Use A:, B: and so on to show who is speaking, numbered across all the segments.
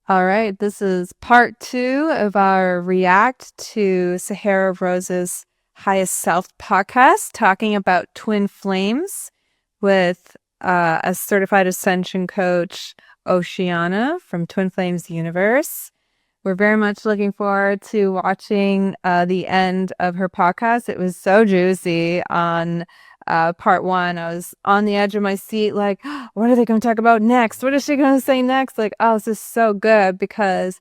A: All right, this is part 2 of our React to Sahara Rose's Highest Self podcast, talking about twin flames with a certified Ascension coach, Oceana from Twin Flames Universe. We're very much looking forward to watching the end of her podcast. It was so juicy on part 1. I was on the edge of my seat, like, what are they going to talk about next? What is she going to say next? Like, oh, this is so good because,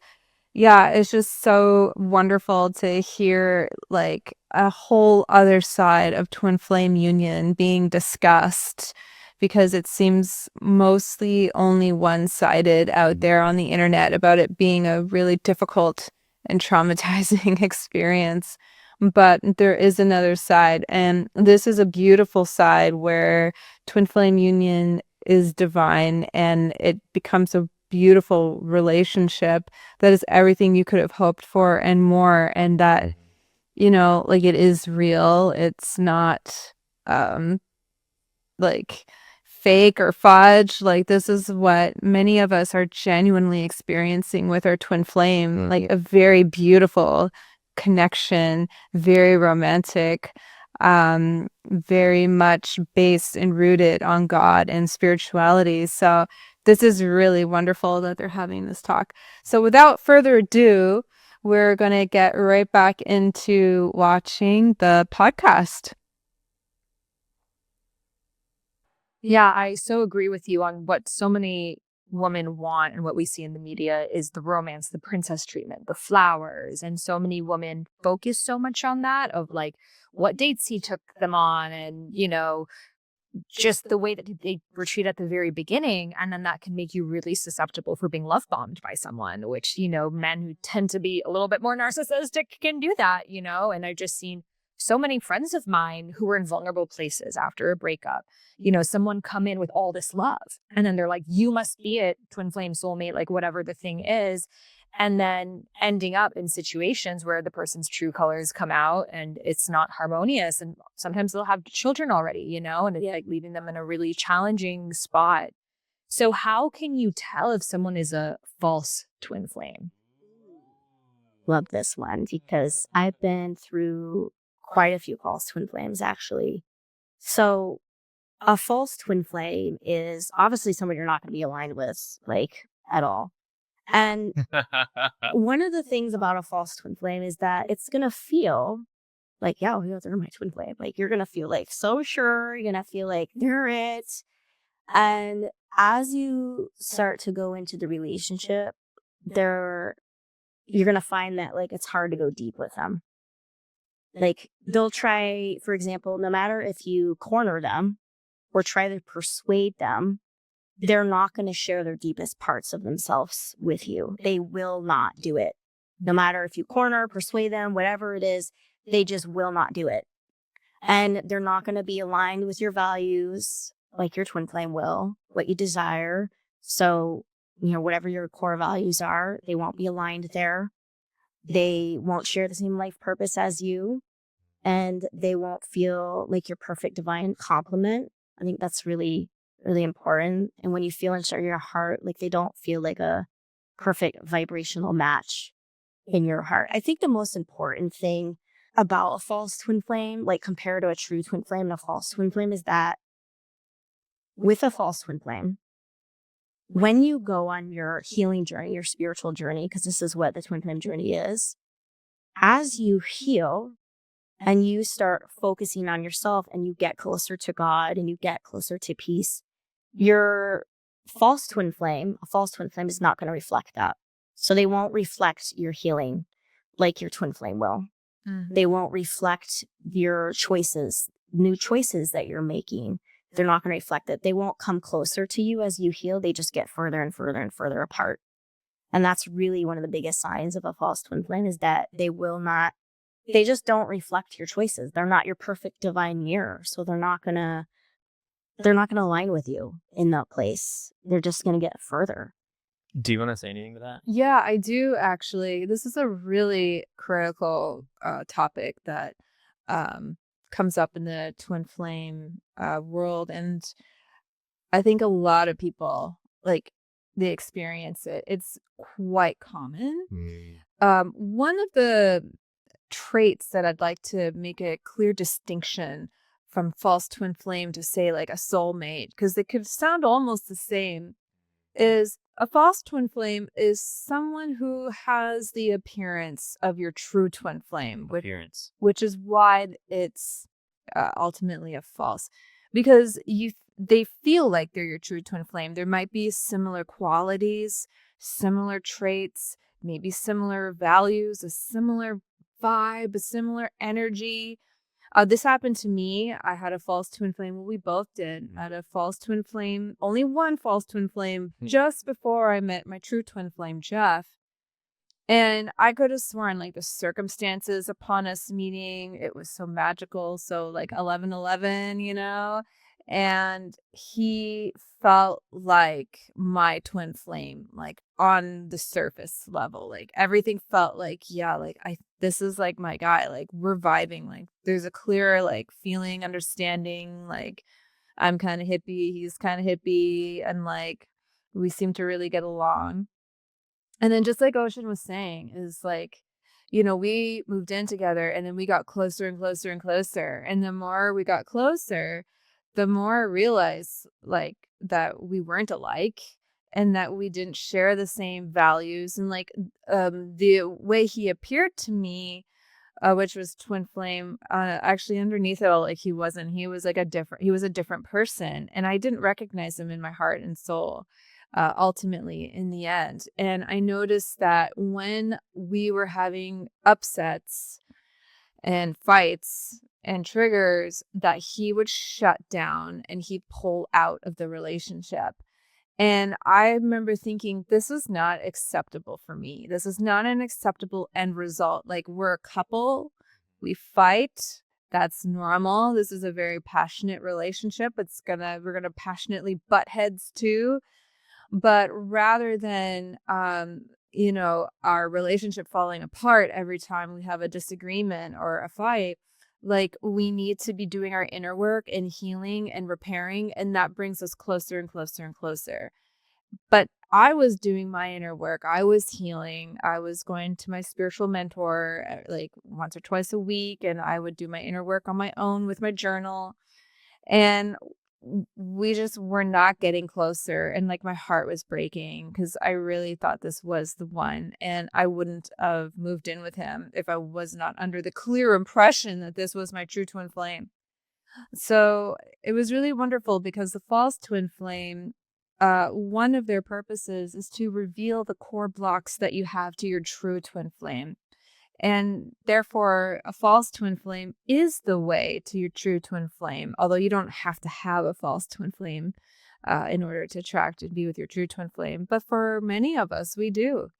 A: yeah, it's just so wonderful to hear like a whole other side of twin flame union being discussed because it seems mostly only one-sided out there on the internet about it being a really difficult and traumatizing experience. But there is another side, and this is a beautiful side where twin flame union is divine and it becomes a beautiful relationship that is everything you could have hoped for and more, and that, like it is real. It's not like fake or fudge. Like this is what many of us are genuinely experiencing with our twin flame, like a very beautiful connection, very romantic, very much based and rooted on God and spirituality. So this is really wonderful that they're having this talk. So without further ado, we're going to get right back into watching the podcast.
B: Yeah, I so agree with you on what so many women want, and what we see in the media is the romance, the princess treatment, the flowers. And so many women focus so much on that, of like what dates he took them on, and, just the way that they were treated at the very beginning. And then that can make you really susceptible for being love bombed by someone, which, men who tend to be a little bit more narcissistic can do that, and I've just seen so many friends of mine who were in vulnerable places after a breakup, someone come in with all this love, and then they're like, you must be it, twin flame, soulmate, like whatever the thing is. And then ending up in situations where the person's true colors come out and it's not harmonious. And sometimes they'll have children already, and like leaving them in a really challenging spot. So how can you tell if someone is a false twin flame?
C: Love this one because I've been through quite a few false twin flames, actually. So a false twin flame is obviously someone you're not going to be aligned with, like, at all. And one of the things about a false twin flame is that it's going to feel like, yeah, they're my twin flame. Like, you're going to feel like so sure. You're going to feel like they're it. And as you start to go into the relationship, you're going to find that, like, it's hard to go deep with them. Like, they'll try, for example, no matter if you corner them or try to persuade them, they're not going to share their deepest parts of themselves with you. They will not do it. No matter if you corner, persuade them, whatever it is, they just will not do it. And they're not going to be aligned with your values like your twin flame will, what you desire. So, whatever your core values are, they won't be aligned there. They won't share the same life purpose as you. And they won't feel like your perfect divine complement. I think that's really, really important. And when you feel inside your heart, like they don't feel like a perfect vibrational match in your heart. I think the most important thing about a false twin flame, like compared to a true twin flame and a false twin flame, is that with a false twin flame, when you go on your healing journey, your spiritual journey, because this is what the twin flame journey is, as you heal and you start focusing on yourself and you get closer to God and you get closer to peace, your a false twin flame is not going to reflect that. So they won't reflect your healing like your twin flame will. Mm-hmm. They won't reflect your choices, new choices that you're making. They're not going to reflect it. They won't come closer to you as you heal. They just get further and further and further apart. And that's really one of the biggest signs of a false twin flame, is that they just don't reflect your choices. They're not your perfect divine mirror. So they're not going to align with you in that place. They're just going to get further.
D: Do you want to say anything to that?
A: Yeah, I do actually. This is a really critical topic that comes up in the twin flame world. And I think a lot of people, like, they experience it. It's quite common.
D: Mm.
A: One of the traits that I'd like to make a clear distinction from false twin flame to say like a soulmate, because they could sound almost the same, is a false twin flame is someone who has the appearance of your true twin flame,
D: Appearance.
A: which is why it's ultimately a false, because they feel like they're your true twin flame. There might be similar qualities, similar traits, maybe similar values, a similar vibe, a similar energy. This happened to me. I had a false twin flame. Well, we both did. I had a false twin flame, only one false twin flame, just before I met my true twin flame, Jeff. And I could have sworn like the circumstances upon us meeting, it was so magical. So like 11/11, and he felt like my twin flame, like on the surface level, like everything felt like, yeah, like this is like my guy, like we're vibing, like there's a clear like feeling, understanding, like I'm kind of hippie, he's kind of hippie, and like we seem to really get along. And then just like Ocean was saying, is like, we moved in together and then we got closer and closer and closer. And the more we got closer, the more I realized like that we weren't alike and that we didn't share the same values. And like the way he appeared to me, which was twin flame, actually underneath it all, like he was a different person. And I didn't recognize him in my heart and soul. Ultimately in the end. And I noticed that when we were having upsets and fights and triggers, that he would shut down and he'd pull out of the relationship. And I remember thinking, this is not acceptable for me. This is not an acceptable end result. Like, we're a couple, we fight. That's normal. This is a very passionate relationship. We're gonna passionately butt heads too. But rather than, our relationship falling apart every time we have a disagreement or a fight, like we need to be doing our inner work and healing and repairing. And that brings us closer and closer and closer. But I was doing my inner work. I was healing. I was going to my spiritual mentor like once or twice a week. And I would do my inner work on my own with my journal. And we just were not getting closer, and like my heart was breaking because I really thought this was the one, and I wouldn't have moved in with him if I was not under the clear impression that this was my true twin flame. So it was really wonderful because the false twin flame, one of their purposes is to reveal the core blocks that you have to your true twin flame. And therefore, a false twin flame is the way to your true twin flame, although you don't have to have a false twin flame in order to attract and be with your true twin flame. But for many of us, we do.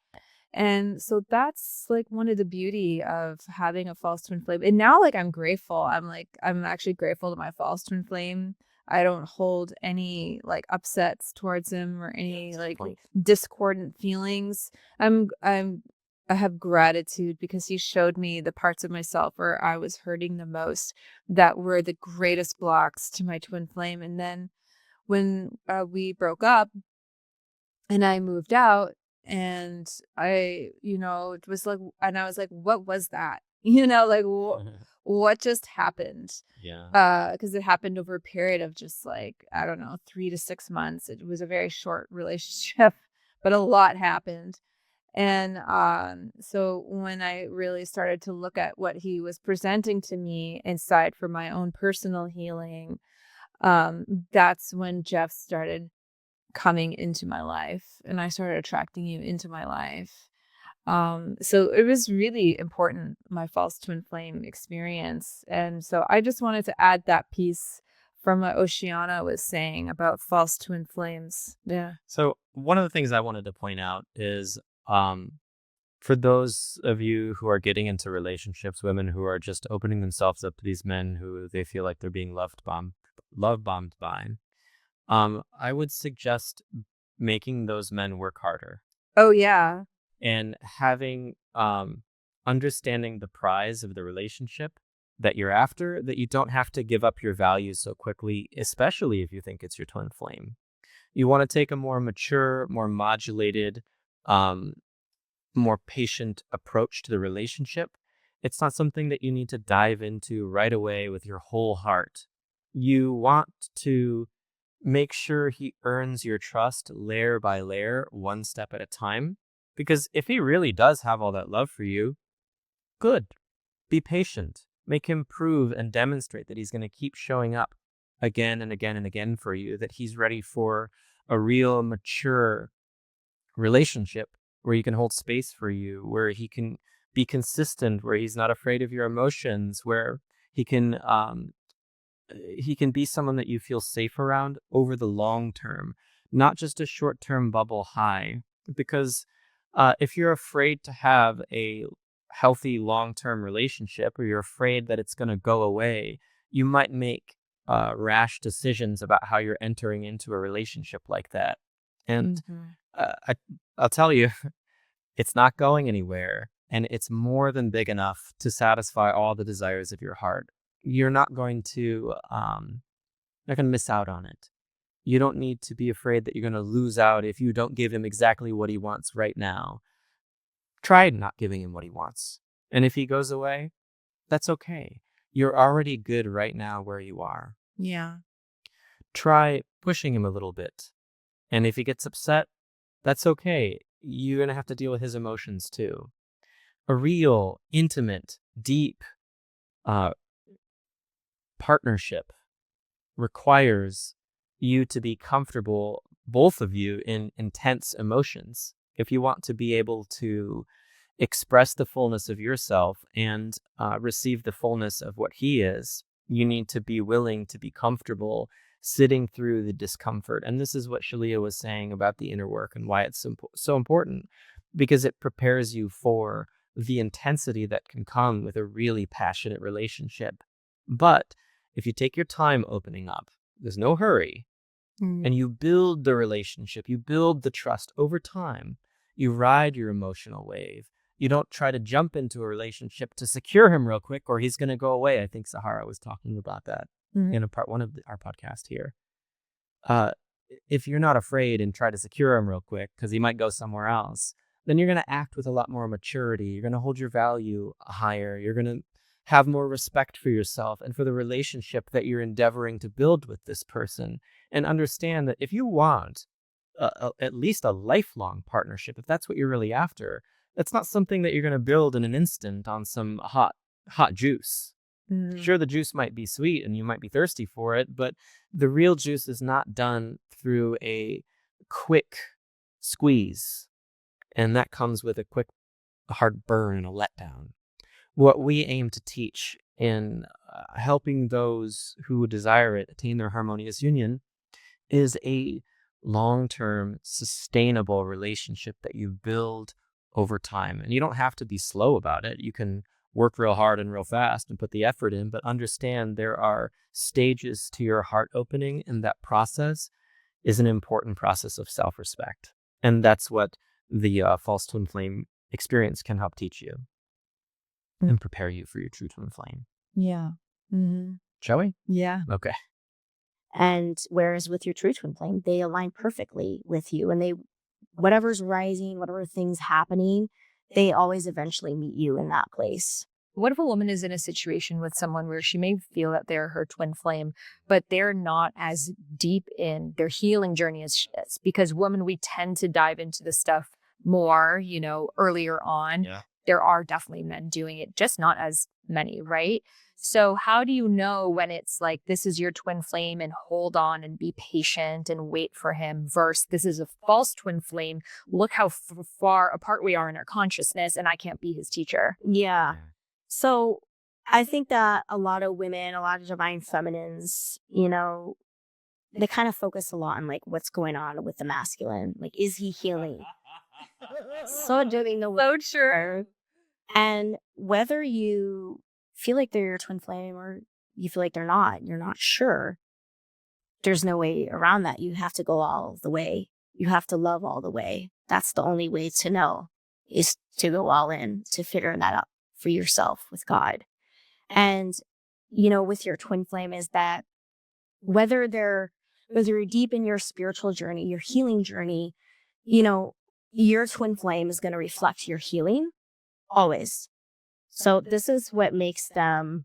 A: And so that's like one of the beauty of having a false twin flame. And now like I'm grateful. I'm actually grateful to my false twin flame. I don't hold any like upsets towards him or any like discordant feelings. I have gratitude because he showed me the parts of myself where I was hurting the most that were the greatest blocks to my twin flame. And then when we broke up and I moved out, and it was like, and I was like, what was that? Like what just happened?
D: Yeah.
A: Because it happened over a period of just like, I don't know, 3 to 6 months. It was a very short relationship, but a lot happened. And so when I really started to look at what he was presenting to me inside for my own personal healing, that's when Jeff started coming into my life and I started attracting you into my life. So it was really important, my false twin flame experience. And so I just wanted to add that piece from what Oceana was saying about false twin flames. Yeah.
D: So one of the things I wanted to point out is for those of you who are getting into relationships, women who are just opening themselves up to these men who they feel like they're being love bombed by, I would suggest making those men work harder.
A: Oh, yeah.
D: And having understanding the prize of the relationship that you're after, that you don't have to give up your values so quickly, especially if you think it's your twin flame. You want to take a more mature, more modulated, more patient approach to the relationship. It's not something that you need to dive into right away with your whole heart. You want to make sure he earns your trust layer by layer, one step at a time. Because if he really does have all that love for you, good. Be patient. Make him prove and demonstrate that he's going to keep showing up again and again and again for you, that he's ready for a real mature relationship where he can hold space for you, where he can be consistent, where he's not afraid of your emotions, where he can be someone that you feel safe around over the long term, not just a short-term bubble high. Because if you're afraid to have a healthy long-term relationship, or you're afraid that it's going to go away, you might make rash decisions about how you're entering into a relationship like that. And I'll tell you, it's not going anywhere, and it's more than big enough to satisfy all the desires of your heart. You're not going to miss out on it. You don't need to be afraid that you're going to lose out if you don't give him exactly what he wants right now. Try not giving him what he wants. And if he goes away, that's okay. You're already good right now where you are.
A: Yeah.
D: Try pushing him a little bit. And if he gets upset, that's okay. You're going to have to deal with his emotions too. A real, intimate, deep partnership requires you to be comfortable, both of you, in intense emotions. If you want to be able to express the fullness of yourself and receive the fullness of what he is, you need to be willing to be comfortable sitting through the discomfort. And this is what Shaleia was saying about the inner work and why it's so important, because it prepares you for the intensity that can come with a really passionate relationship. But if you take your time opening up, there's no hurry, and you build the relationship, you build the trust over time, you ride your emotional wave. You don't try to jump into a relationship to secure him real quick, or he's going to go away. I think Sahara was talking about that in a part one of our podcast here. If you're not afraid and try to secure him real quick because he might go somewhere else, then you're going to act with a lot more maturity. You're going to hold your value higher. You're going to have more respect for yourself and for the relationship that you're endeavoring to build with this person. And understand that if you want at least a lifelong partnership, if that's what you're really after, that's not something that you're going to build in an instant on some hot juice. Sure, the juice might be sweet and you might be thirsty for it, but the real juice is not done through a quick squeeze. And that comes with a hard burn and a letdown. What we aim to teach in helping those who desire it attain their harmonious union is a long-term, sustainable relationship that you build over time. And you don't have to be slow about it. You can work real hard and real fast and put the effort in, but understand there are stages to your heart opening, and that process is an important process of self-respect. And that's what the false twin flame experience can help teach you and prepare you for your true twin flame.
A: Yeah. Mm-hmm.
D: Shall we?
A: Yeah.
D: Okay.
C: And whereas with your true twin flame, they align perfectly with you, and whatever's rising, whatever things happening, they always eventually meet you in that place.
B: What if a woman is in a situation with someone where she may feel that they're her twin flame, but they're not as deep in their healing journey as she is? Because women, we tend to dive into the stuff more, earlier on.
D: Yeah.
B: There are definitely men doing it, just not as many, right? So how do you know when it's like, this is your twin flame and hold on and be patient and wait for him, versus this is a false twin flame. Look how far apart we are in our consciousness, and I can't be his teacher.
C: Yeah. So I think that a lot of women, a lot of divine feminines, they kind of focus a lot on like what's going on with the masculine. Like, is he healing? So doing the
B: So true.
C: And whether you feel like they're your twin flame or you feel like they're not, you're not sure, there's no way around that. You have to go all the way. You have to love all the way. That's the only way to know, is to go all in, to figure that out for yourself with God. And, with your twin flame, is that whether they're whether you're deep in your spiritual journey, your healing journey, you know, your twin flame is going to reflect your healing always. So this is what makes them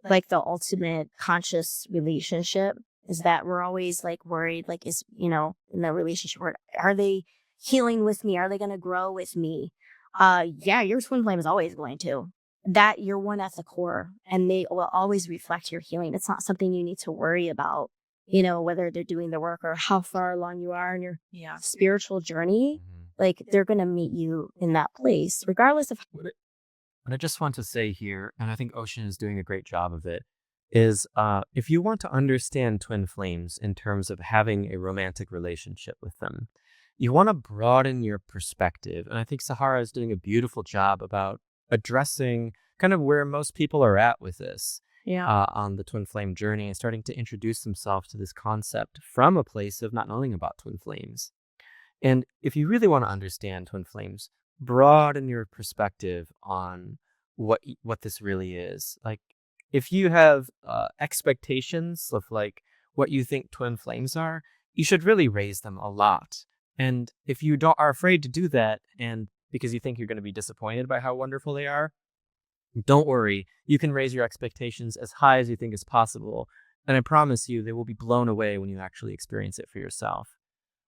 C: like the ultimate conscious relationship, is that we're always like worried, like, is, you know, in the relationship, are they healing with me? Are they going to grow with me? Yeah, your twin flame is always going to. That you're one at the core, and they will always reflect your healing. It's not something you need to worry about, you know, whether they're doing the work or how far along you are in your spiritual journey. Like, they're going to meet you in that place, regardless of.
D: What I just want to say here, and I think Ocean is doing a great job of it, is if you want to understand twin flames in terms of having a romantic relationship with them, you want to broaden your perspective. And I think Sahara is doing a beautiful job about addressing kind of where most people are at with this on the twin flame journey, and starting to introduce themselves to this concept from a place of not knowing about twin flames. And if you really want to understand twin flames, broaden your perspective on what this really is. Like, if you have expectations of like what you think twin flames are, you should really raise them a lot. And if you are afraid to do that, and because you think you're going to be disappointed by how wonderful they are, don't worry. You can raise your expectations as high as you think is possible. And I promise you, they will be blown away when you actually experience it for yourself.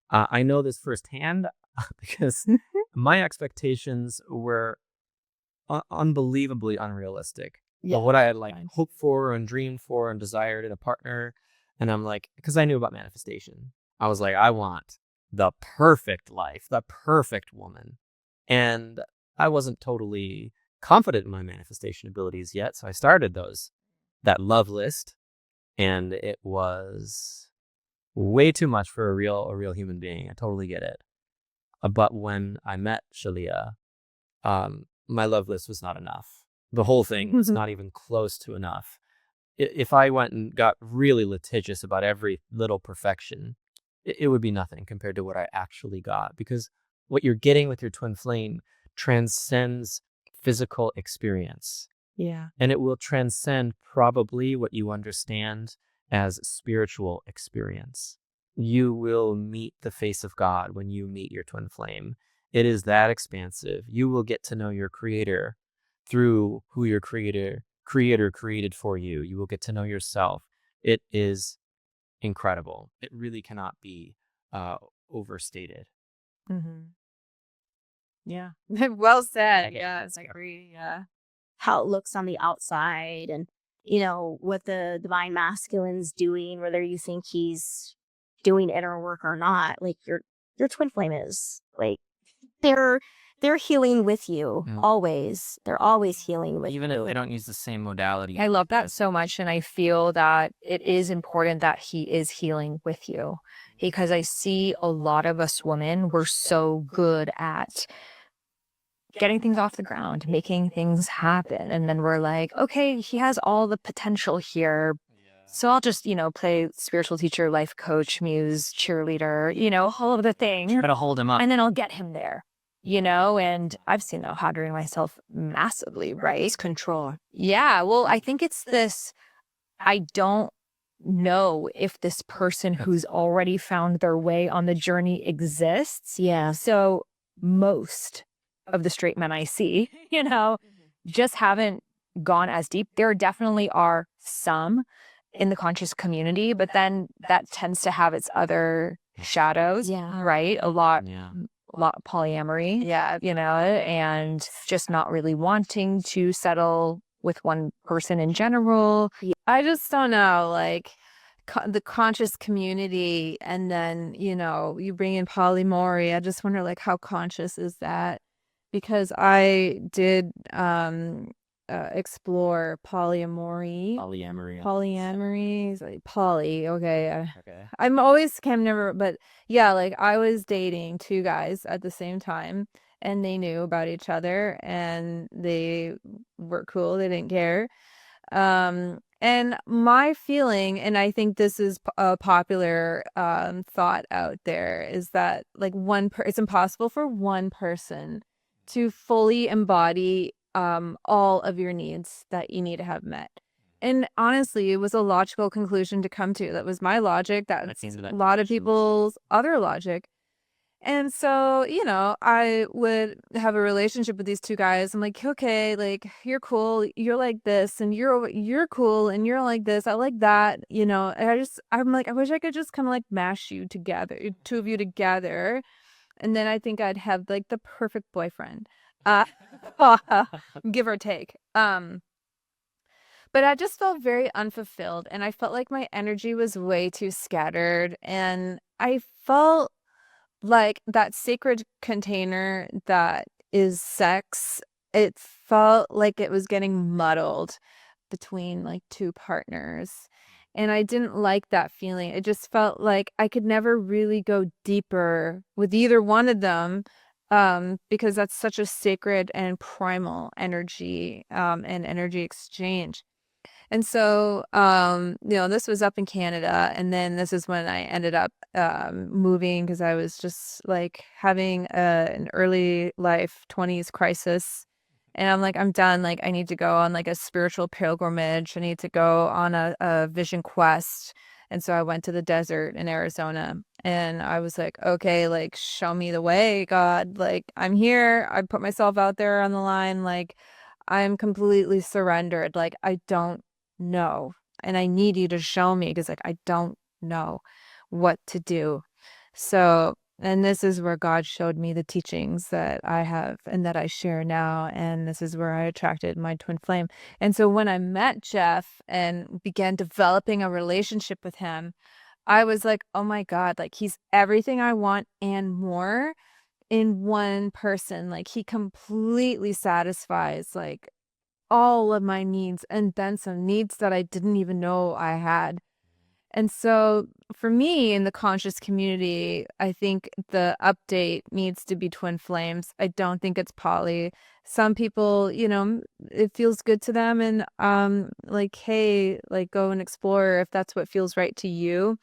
D: I know this firsthand because my expectations were unbelievably unrealistic. But what I had like hoped for and dreamed for and desired in a partner. And I'm like, because I knew about manifestation, I was like, I want the perfect life, the perfect woman. And I wasn't totally confident in my manifestation abilities yet. So I started that love list, and it was way too much for a real human being. I totally get it. But when I met Shaleia, my love list was not enough. The whole thing was not even close to enough. If I went and got really litigious about every little perfection, it would be nothing compared to what I actually got. Because what you're getting with your twin flame transcends physical experience.
A: Yeah.
D: And it will transcend probably what you understand as spiritual experience. You will meet the face of God when you meet your twin flame. It is that expansive. You will get to know your creator through who your creator created for you. You will get to know yourself. It is incredible. It really cannot be overstated.
A: Mm-hmm. Yeah. Well said. Yeah. I agree. Yeah.
C: How it looks on the outside, and, you know, what the divine masculine's doing, whether you think he's doing inner work or not. Like, your twin flame is like, they're healing with you always. They're always healing with
D: Even
C: you.
D: if they don't use the same modality.
B: I love that so much. And I feel that it is important that he is healing with you, because I see a lot of us women, we're so good at getting things off the ground, making things happen. And then we're like, okay, he has all the potential here. So I'll just, play spiritual teacher, life coach, muse, cheerleader, all of the things.
D: Try to hold him up.
B: And then I'll get him there, and I've seen that hindering myself massively, right?
A: It's control.
B: Yeah. Well, I think it's this, I don't know if this person who's already found their way on the journey exists.
C: Yeah.
B: So most of the straight men I see, just haven't gone as deep. There definitely are some in the conscious community, but then that tends to have its other shadows, right? A lot of polyamory, and just not really wanting to settle with one person in general.
A: I just don't know, like the conscious community, and then, you bring in polyamory. I just wonder, like, how conscious is that? Because I did explore polyamory. Polyamory is like poly. Okay. I'm always never, but yeah, like I was dating two guys at the same time, and they knew about each other, and they were cool. They didn't care. And my feeling, and I think this is a popular thought out there, is that like it's impossible for one person to fully embody all of your needs that you need to have met. And honestly, it was a logical conclusion to come to. That was my logic. That's a lot of people's other logic. And so, I would have a relationship with these two guys. I'm like, okay, like you're cool, you're like this, and you're cool, and you're like this. I like that, And I'm like, I wish I could just kind of like mash you together, two of you together, and then I think I'd have like the perfect boyfriend, uh, give or take. But I just felt very unfulfilled, and I felt like my energy was way too scattered, and I felt like that sacred container that is sex, it felt like it was getting muddled between like two partners. And I didn't like that feeling. It just felt like I could never really go deeper with either one of them, because that's such a sacred and primal energy, and energy exchange. And so, this was up in Canada, and then this is when I ended up moving because I was just like having an early life 20s crisis. And I'm like, I'm done. Like, I need to go on like a spiritual pilgrimage. I need to go on a vision quest. And so I went to the desert in Arizona, and I was like, okay, like, show me the way, God. Like, I'm here. I put myself out there on the line. Like, I'm completely surrendered. Like, I don't know. And I need you to show me because, like, I don't know what to do. So, and this is where God showed me the teachings that I have and that I share now. And this is where I attracted my twin flame. And so when I met Jeff and began developing a relationship with him, I was like, oh my God, like he's everything I want and more in one person. Like he completely satisfies like all of my needs and then some needs that I didn't even know I had. And so for me in the conscious community, I think the update needs to be twin flames. I don't think it's poly. Some people, it feels good to them and like, hey, like go and explore if that's what feels right to you.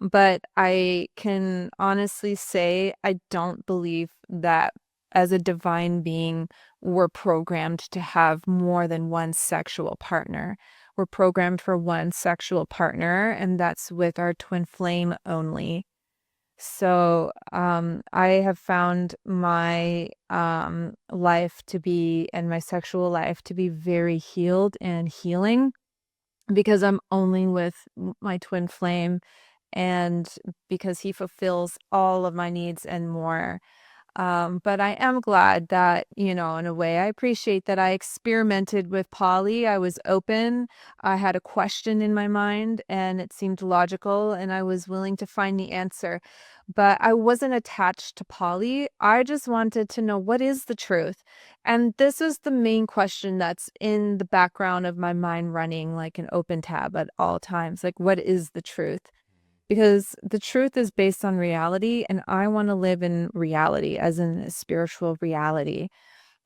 A: But I can honestly say I don't believe that as a divine being, we're programmed to have more than one sexual partner. We're programmed for one sexual partner, and that's with our twin flame only. So I have found my life to be, and my sexual life to be very healed and healing because I'm only with my twin flame and because he fulfills all of my needs and more. But I am glad that, in a way, I appreciate that I experimented with poly. I was open. I had a question in my mind and it seemed logical and I was willing to find the answer. But I wasn't attached to poly. I just wanted to know what is the truth. And this is the main question that's in the background of my mind running like an open tab at all times. Like, what is the truth? Because the truth is based on reality, and I want to live in reality, as in a spiritual reality.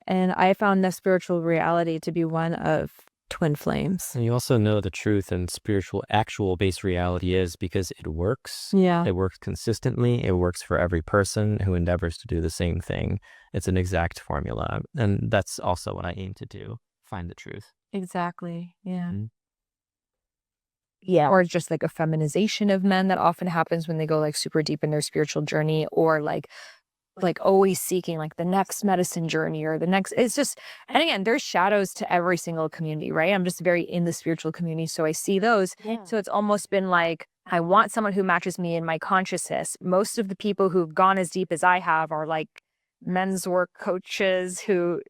A: And I found that spiritual reality to be one of twin flames.
D: And you also know the truth and spiritual, actual base reality is because it works.
A: Yeah.
D: It works consistently. It works for every person who endeavors to do the same thing. It's an exact formula. And that's also what I aim to do, find the truth.
A: Exactly. Yeah.
D: Mm-hmm.
B: Yeah. Or just like a feminization of men that often happens when they go like super deep in their spiritual journey, or like always seeking like the next medicine journey or the next, it's just, and again, there's shadows to every single community, right? I'm just very in the spiritual community. So I see those.
C: Yeah.
B: So it's almost been like, I want someone who matches me in my consciousness. Most of the people who've gone as deep as I have are like men's work coaches who,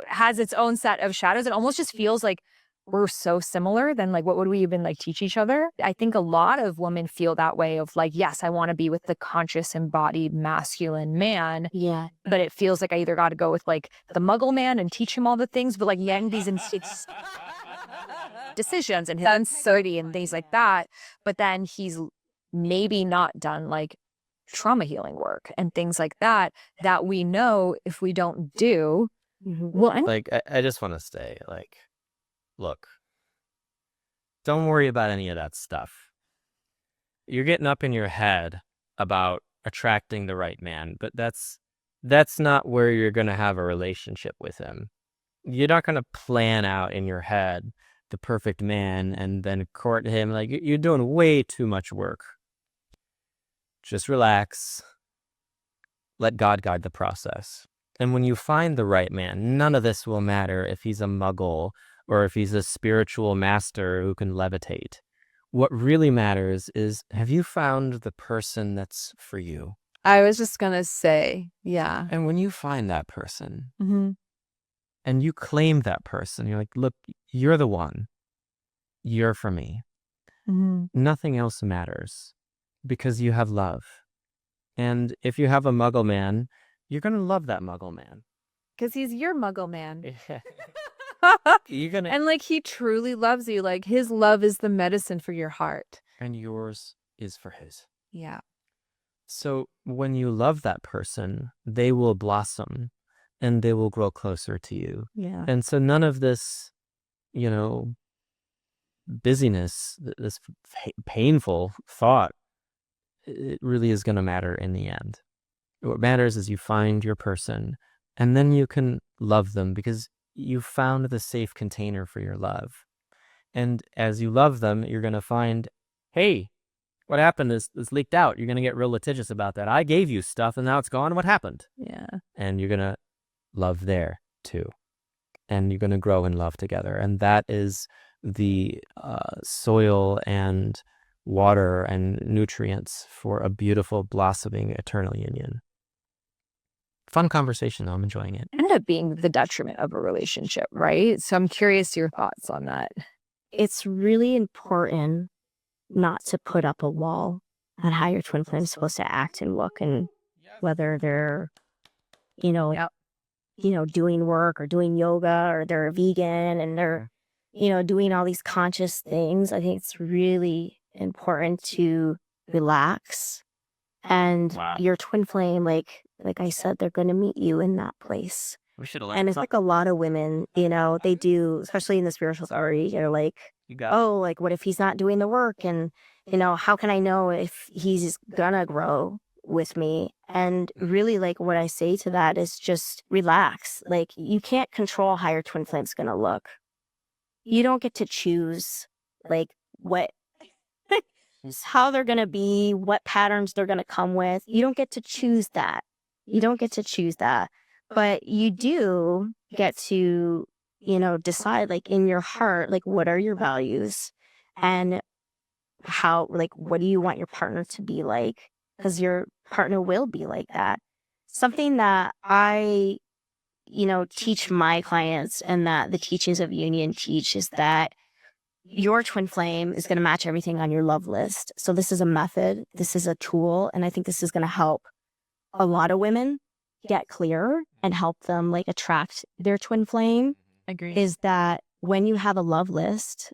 B: has its own set of shadows. It almost just feels like we're so similar, then like what would we even like teach each other? I think a lot of women feel that way of like, yes, I want to be with the conscious embodied masculine man.
C: Yeah.
B: But it feels like I either got to go with like the muggle man and teach him all the things, but like yang these decisions and his uncertainty and things like that. But then he's maybe not done like trauma healing work and things like that we know if we don't do. Well,
D: like I just want to say, like, look, don't worry about any of that stuff. You're getting up in your head about attracting the right man, but that's not where you're going to have a relationship with him. You're not going to plan out in your head the perfect man and then court him. Like, you're doing way too much work. Just relax. Let God guide the process. And when you find the right man, none of this will matter if he's a muggle or if he's a spiritual master who can levitate. What really matters is, have you found the person that's for you?
A: I was just going to say, yeah.
D: And when you find that person
A: Mm-hmm.
D: and you claim that person, you're like, look, you're the one. You're for me.
A: Mm-hmm.
D: Nothing else matters because you have love. And if you have a muggle man, you're going to love that muggle man.
A: Because he's your muggle man.
D: You're gonna...
A: And like, he truly loves you. Like, his love is the medicine for your heart.
D: And yours is for his.
A: Yeah.
D: So when you love that person, they will blossom and they will grow closer to you.
A: Yeah.
D: And so none of this, busyness, this painful thought, it really is going to matter in the end. What matters is you find your person and then you can love them because you found the safe container for your love. And as you love them, you're going to find, hey, what happened is leaked out. You're going to get real litigious about that. I gave you stuff and now it's gone. What happened?
A: Yeah.
D: And you're going to love there too. And you're going to grow in love together. And that is the soil and water and nutrients for a beautiful, blossoming, eternal union. Fun conversation, though. I'm enjoying it.
B: End up being the detriment of a relationship, right? So I'm curious your thoughts on that.
C: It's really important not to put up a wall on how your twin flame is supposed to act and look, and whether they're, doing work or doing yoga or they're a vegan and they're, doing all these conscious things. I think it's really important to relax. And your twin flame, like I said, they're going to meet you in that place.
D: We should have
C: And it's like a lot of women, they do, especially in the spiritual story, they're like, like, what if he's not doing the work? And, how can I know if he's gonna grow with me? And really, like, what I say to that is just relax. Like, you can't control how your twin flame's gonna look. You don't get to choose, like, how they're gonna be, what patterns they're gonna come with. You don't get to choose that. But you do get to, decide, like, in your heart, like, what are your values and how, like, what do you want your partner to be like? Because your partner will be like that. Something that I, teach my clients and that the teachings of union teach is that your twin flame is going to match everything on your love list. So this is a method, this is a tool, and I think this is going to help a lot of women get clear and help them, like, attract their twin flame.
B: Agree.
C: Is that when you have a love list,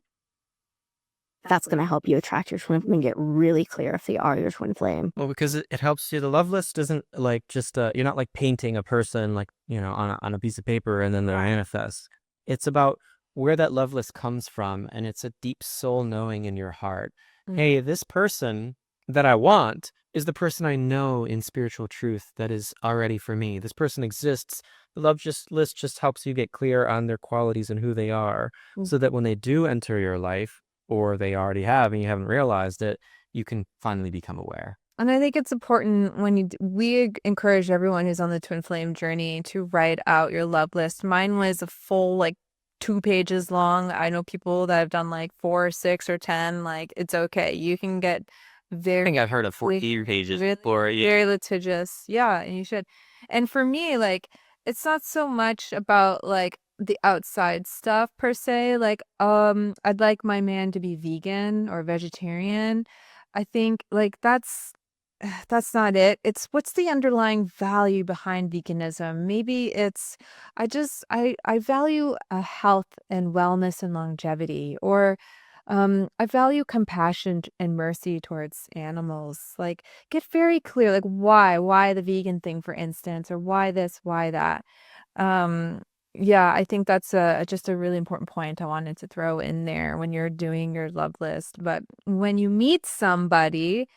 C: that's going to help you attract your twin flame and get really clear if they are your twin flame.
D: Well, because it helps you. The love list isn't like just, you're not like painting a person, like, on a piece of paper and then they manifest. It's about where that love list comes from. And it's a deep soul knowing in your heart. Mm-hmm. Hey, this person that I want is the person I know in spiritual truth that is already for me. This person exists. The love list just helps you get clear on their qualities and who they are, so that when they do enter your life, or they already have and you haven't realized it, you can finally become aware.
A: And I think it's important when we encourage everyone who's on the twin flame journey to write out your love list. Mine was a full, like, 2 pages long. I know people that have done like 4, 6, or 10. Like, it's okay. You can get very...
D: I think I've heard of 40 pages before. Yeah.
A: Very litigious. Yeah, and you should. And for me, like, it's not so much about, like, the outside stuff per se. Like, I'd like my man to be vegan or vegetarian. I think, like, that's not it. It's what's the underlying value behind veganism. Maybe it's I value health and wellness and longevity, or I value compassion and mercy towards animals. Like, get very clear, like, why the vegan thing, for instance, or why this, why that. Yeah, I think that's just a really important point I wanted to throw in there when you're doing your love list. But when you meet somebody,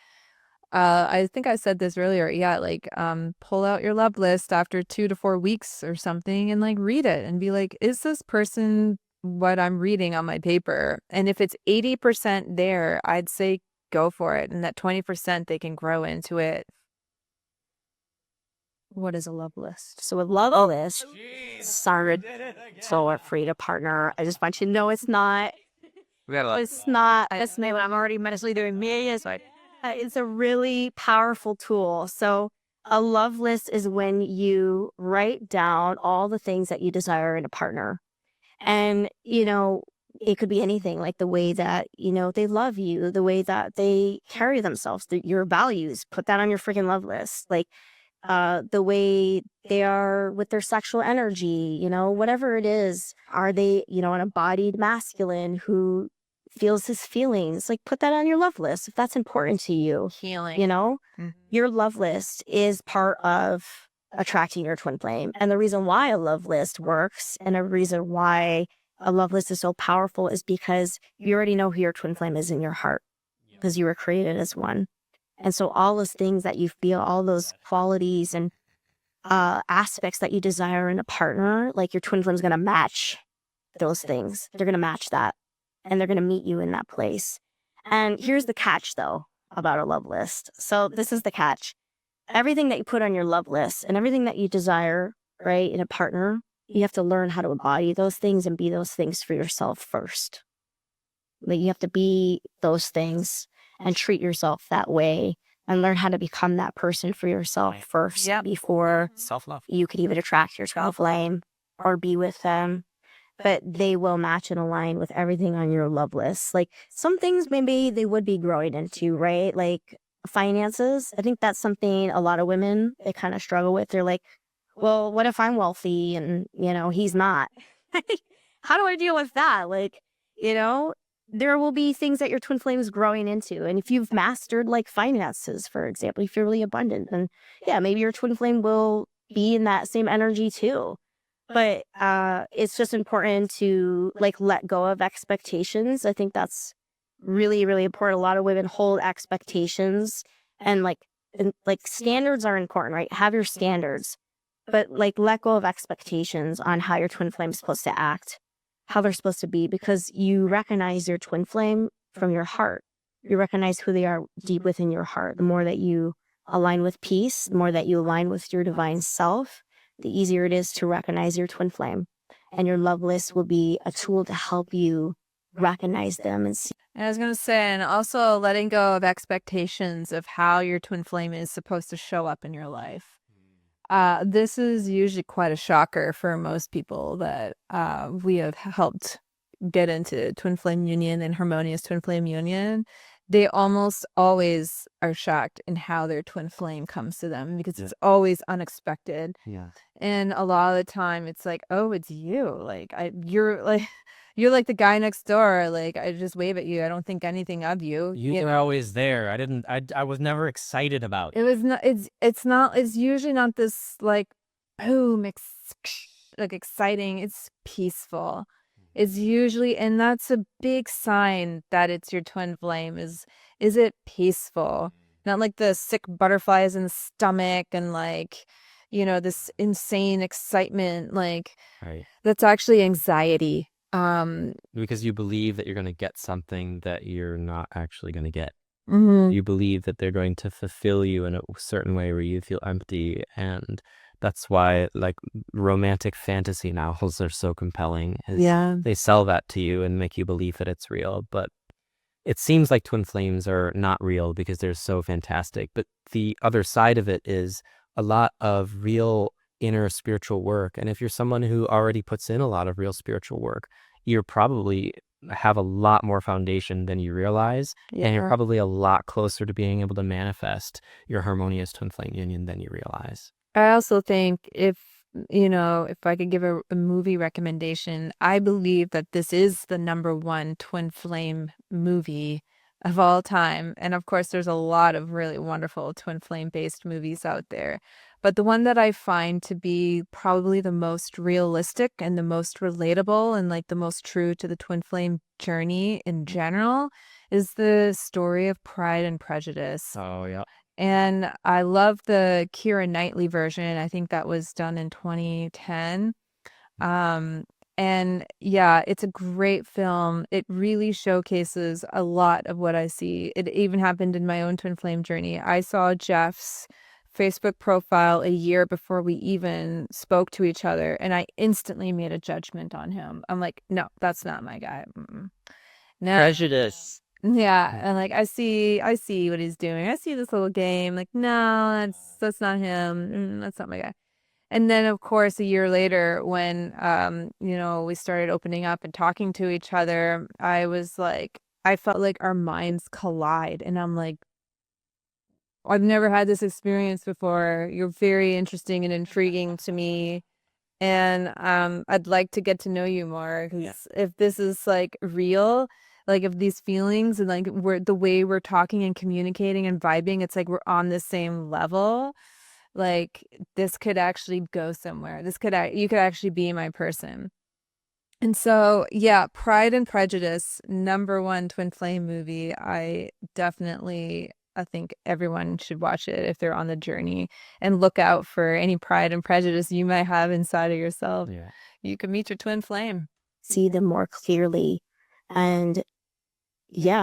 A: I think I said this earlier. Yeah, like, pull out your love list after 2 to 4 weeks or something and, like, read it and be like, is this person what I'm reading on my paper. And if it's 80% there, I'd say go for it. And that 20% they can grow into it.
B: What is a love list?
C: So a love list, sorry, so afraid a partner. I just want you to know it's not.
D: We got a lot.
C: It's not. It's not. I'm already mentally doing me. It's a really powerful tool. So a love list is when you write down all the things that you desire in a partner. And, it could be anything, like the way that, they love you, the way that they carry themselves, your values, put that on your freaking love list. Like, the way they are with their sexual energy, whatever it is. Are they, an embodied masculine who feels his feelings? Like, put that on your love list if that's important to you.
A: Healing.
C: Your love list is part of attracting your twin flame. And the reason why a love list works and a reason why a love list is so powerful is because you already know who your twin flame is in your heart, because you were created as one. And so all those things that you feel, all those qualities and aspects that you desire in a partner, like your twin flame is going to match those things. They're going to match that. And they're going to meet you in that place. And here's the catch, though, about a love list. So this is the catch. Everything that you put on your love list and everything that you desire, right, in a partner, you have to learn how to embody those things and be those things for yourself first. Like, you have to be those things and treat yourself that way and learn how to become that person for yourself first before
D: Self-love.
C: you could even attract your twin flame or be with them. But they will match and align with everything on your love list. Like, some things maybe they would be growing into, right? Like finances. I think that's something a lot of women, they kind of struggle with. They're like, well, what if I'm wealthy and, he's not? How do I deal with that? Like, there will be things that your twin flame is growing into. And if you've mastered like finances, for example, if you're really abundant, then yeah, maybe your twin flame will be in that same energy too. But it's just important to like let go of expectations. I think that's really, really important. A lot of women hold expectations and like standards are important, right? Have your standards, but like let go of expectations on how your twin flame is supposed to act, how they're supposed to be, because you recognize your twin flame from your heart. You recognize who they are deep within your heart. The more that you align with peace, the more that you align with your divine self, the easier it is to recognize your twin flame. And your love list will be a tool to help you recognize them and see.
A: I was going to say, and also letting go of expectations of how your twin flame is supposed to show up in your life. This is usually quite a shocker for most people that we have helped get into twin flame union and harmonious twin flame union. They almost always are shocked in how their twin flame comes to them because it's always unexpected.
D: Yeah.
A: And a lot of the time it's like, oh, it's you. Like you're like the guy next door. Like, I just wave at you. I don't think anything of you.
D: You are always there. I was never excited about
A: It was not, it's usually not this like, boom, like exciting. It's peaceful. It's usually, and that's a big sign that it's your twin flame is it peaceful? Not like the sick butterflies in the stomach and like, this insane excitement. Like,
D: right.
A: That's actually anxiety.
D: Because you believe that you're going to get something that you're not actually going to get.
A: Mm-hmm.
D: You believe that they're going to fulfill you in a certain way where you feel empty. And that's why like romantic fantasy novels are so compelling.
A: Yeah.
D: They sell that to you and make you believe that it's real. But it seems like twin flames are not real because they're so fantastic. But the other side of it is a lot of real inner spiritual work. And if you're someone who already puts in a lot of real spiritual work, you're probably have a lot more foundation than you realize.
A: Yeah.
D: And you're probably a lot closer to being able to manifest your harmonious twin flame union than you realize.
A: I also think if I could give a movie recommendation, I believe that this is the #1 twin flame movie of all time. And of course, there's a lot of really wonderful twin flame based movies out there. But the one that I find to be probably the most realistic and the most relatable and like the most true to the twin flame journey in general is the story of Pride and Prejudice.
D: Oh, yeah.
A: And I love the Keira Knightley version. I think that was done in 2010. And yeah, it's a great film. It really showcases a lot of what I see. It even happened in my own twin flame journey. I saw Jeff's Facebook profile a year before we even spoke to each other, and I instantly made a judgment on him. I'm like, no, that's not my guy. No.
D: Prejudice.
A: Yeah, and like I see what he's doing. I see this little game. Like, no, that's not him. That's not my guy. And then of course a year later when we started opening up and talking to each other, I felt like our minds collide, and I'm like, I've never had this experience before. You're very interesting and intriguing to me. And I'd like to get to know you more, because if this is like real, like if these feelings and like the way we're talking and communicating and vibing, it's like we're on the same level. Like this could actually go somewhere. You could actually be my person. And so, yeah, Pride and Prejudice, #1 twin flame movie. I think everyone should watch it if they're on the journey, and look out for any pride and prejudice you might have inside of yourself.
D: Yeah.
A: You could meet your twin flame.
C: See them more clearly, and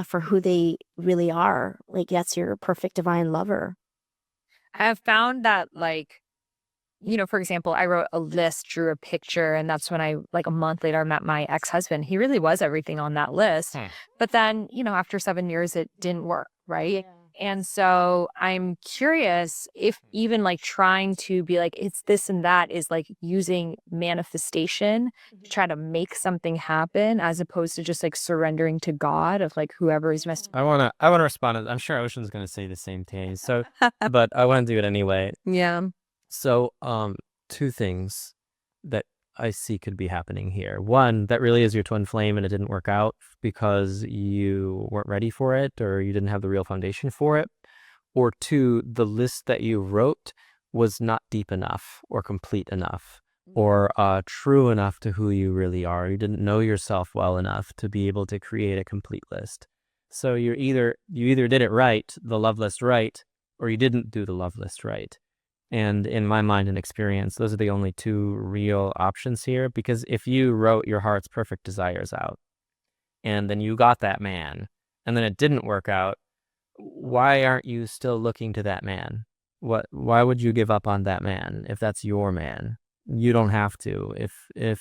C: for who they really are. Like, that's your perfect divine lover.
B: I have found that, like, for example, I wrote a list, drew a picture, and that's when like a month later, met my ex-husband. He really was everything on that list. But then, after 7 years, it didn't work, right? And so I'm curious if even like trying to be like, it's this and that is like using manifestation to try to make something happen, as opposed to just like surrendering to God of like whoever is messed.
D: I wanna respond. I'm sure Ocean's gonna say the same thing. So, but I want to do it anyway.
A: Yeah.
D: So, two things that I see could be happening here. One, that really is your twin flame and it didn't work out because you weren't ready for it or you didn't have the real foundation for it. Or two, the list that you wrote was not deep enough or complete enough or true enough to who you really are. You didn't know yourself well enough to be able to create a complete list. So you either did it right, the love list right, or you didn't do the love list right. And in my mind and experience, those are the only two real options here. Because if you wrote your heart's perfect desires out and then you got that man and then it didn't work out, why aren't you still looking to that man? Why would you give up on that man if that's your man? You don't have to.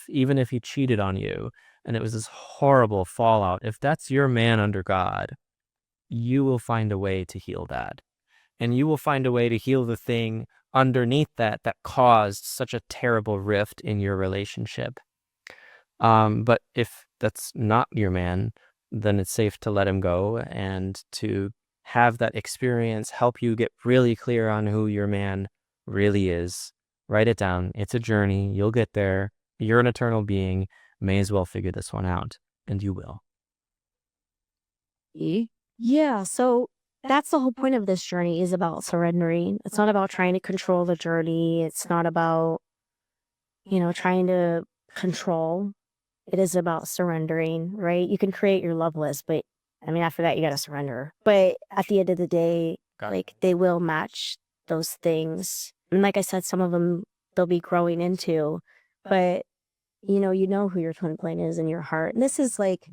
D: Even if he cheated on you and it was this horrible fallout, if that's your man under God, you will find a way to heal that. And you will find a way to heal the thing underneath that caused such a terrible rift in your relationship. But if that's not your man, then it's safe to let him go and to have that experience help you get really clear on who your man really is. Write it down. It's a journey. You'll get there. You're an eternal being. May as well figure this one out. And you will.
C: Yeah, so that's the whole point of this journey, is about surrendering. It's not about trying to control the journey. It's not about, trying to control. It is about surrendering, right? You can create your love list, but I mean, after that, you got to surrender. But at the end of the day, they will match those things. And like I said, some of them they'll be growing into, but you know who your twin flame is in your heart. And this is like,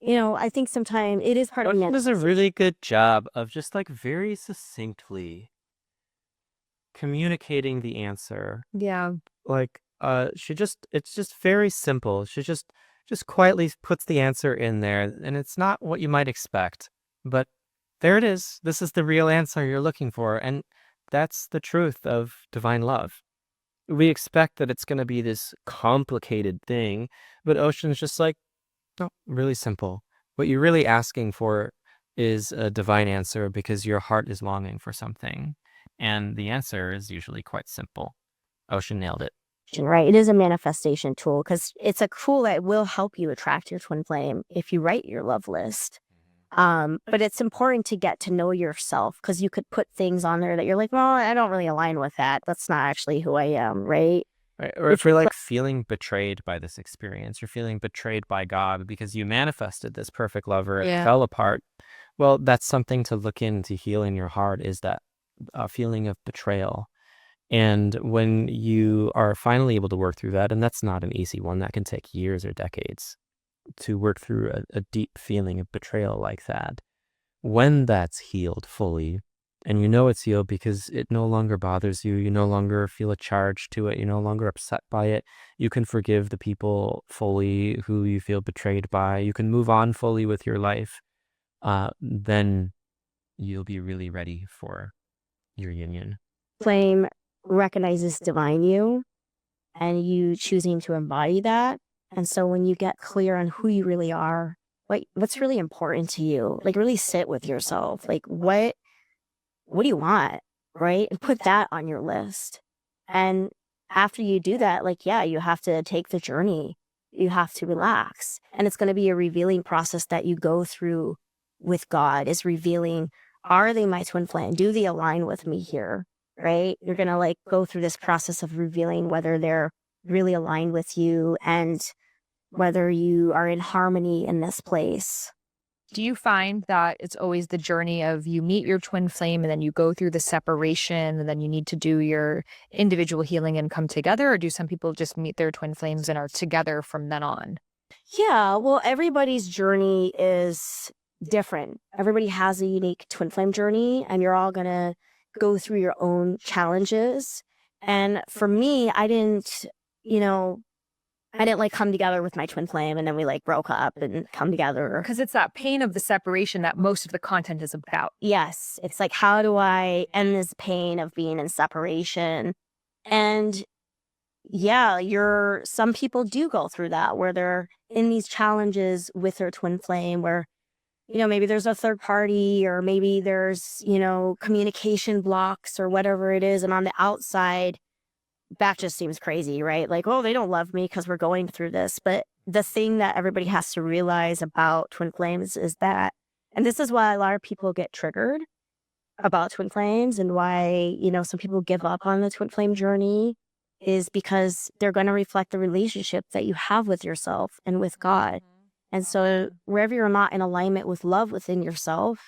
C: I think sometimes it is part of
D: Ocean does a really good job of just like very succinctly communicating the answer.
A: Yeah.
D: Like it's just very simple. She just quietly puts the answer in there, and it's not what you might expect, but there it is. This is the real answer you're looking for, and that's the truth of divine love. We expect that it's going to be this complicated thing, but Ocean's just like, no, really simple. What you're really asking for is a divine answer because your heart is longing for something, and the answer is usually quite simple. Ocean nailed it.
C: Right. It is a manifestation tool because it's a tool that will help you attract your twin flame if you write your love list. But it's important to get to know yourself, because you could put things on there that you're like, well, I don't really align with that. That's not actually who I am, right?
D: Right. Or if you're like feeling betrayed by this experience, you're feeling betrayed by God because you manifested this perfect lover, it fell apart. Well, that's something to look into heal in your heart, is that feeling of betrayal. And when you are finally able to work through that, and that's not an easy one, that can take years or decades to work through a deep feeling of betrayal like that. When that's healed fully, and you know it's healed because it no longer bothers you, you no longer feel a charge to it, you're no longer upset by it, you can forgive the people fully who you feel betrayed by, you can move on fully with your life, then you'll be really ready for your union.
C: Flame recognizes divine you and you choosing to embody that. And so when you get clear on who you really are, what's really important to you, like really sit with yourself. Like what do you want? Right? And put that on your list. And after you do that, like, yeah, you have to take the journey. You have to relax. And it's going to be a revealing process that you go through with God, is revealing, are they my twin flame? Do they align with me here? Right? You're going to like go through this process of revealing whether they're really aligned with you and whether you are in harmony in this place.
B: Do you find that it's always the journey of you meet your twin flame and then you go through the separation and then you need to do your individual healing and come together? Or do some people just meet their twin flames and are together from then on?
C: Yeah, well, everybody's journey is different. Everybody has a unique twin flame journey, and you're all going to go through your own challenges. And for me, I didn't like come together with my twin flame and then we like broke up and come together.
B: Because it's that pain of the separation that most of the content is about.
C: Yes. It's like, how do I end this pain of being in separation? And yeah, some people do go through that where they're in these challenges with their twin flame where, maybe there's a third party or maybe there's, communication blocks or whatever it is. And on the outside, that just seems crazy, right? Like, oh, they don't love me because we're going through this. But the thing that everybody has to realize about twin flames is that, and this is why a lot of people get triggered about twin flames and why, some people give up on the twin flame journey, is because they're going to reflect the relationship that you have with yourself and with God. And so wherever you're not in alignment with love within yourself,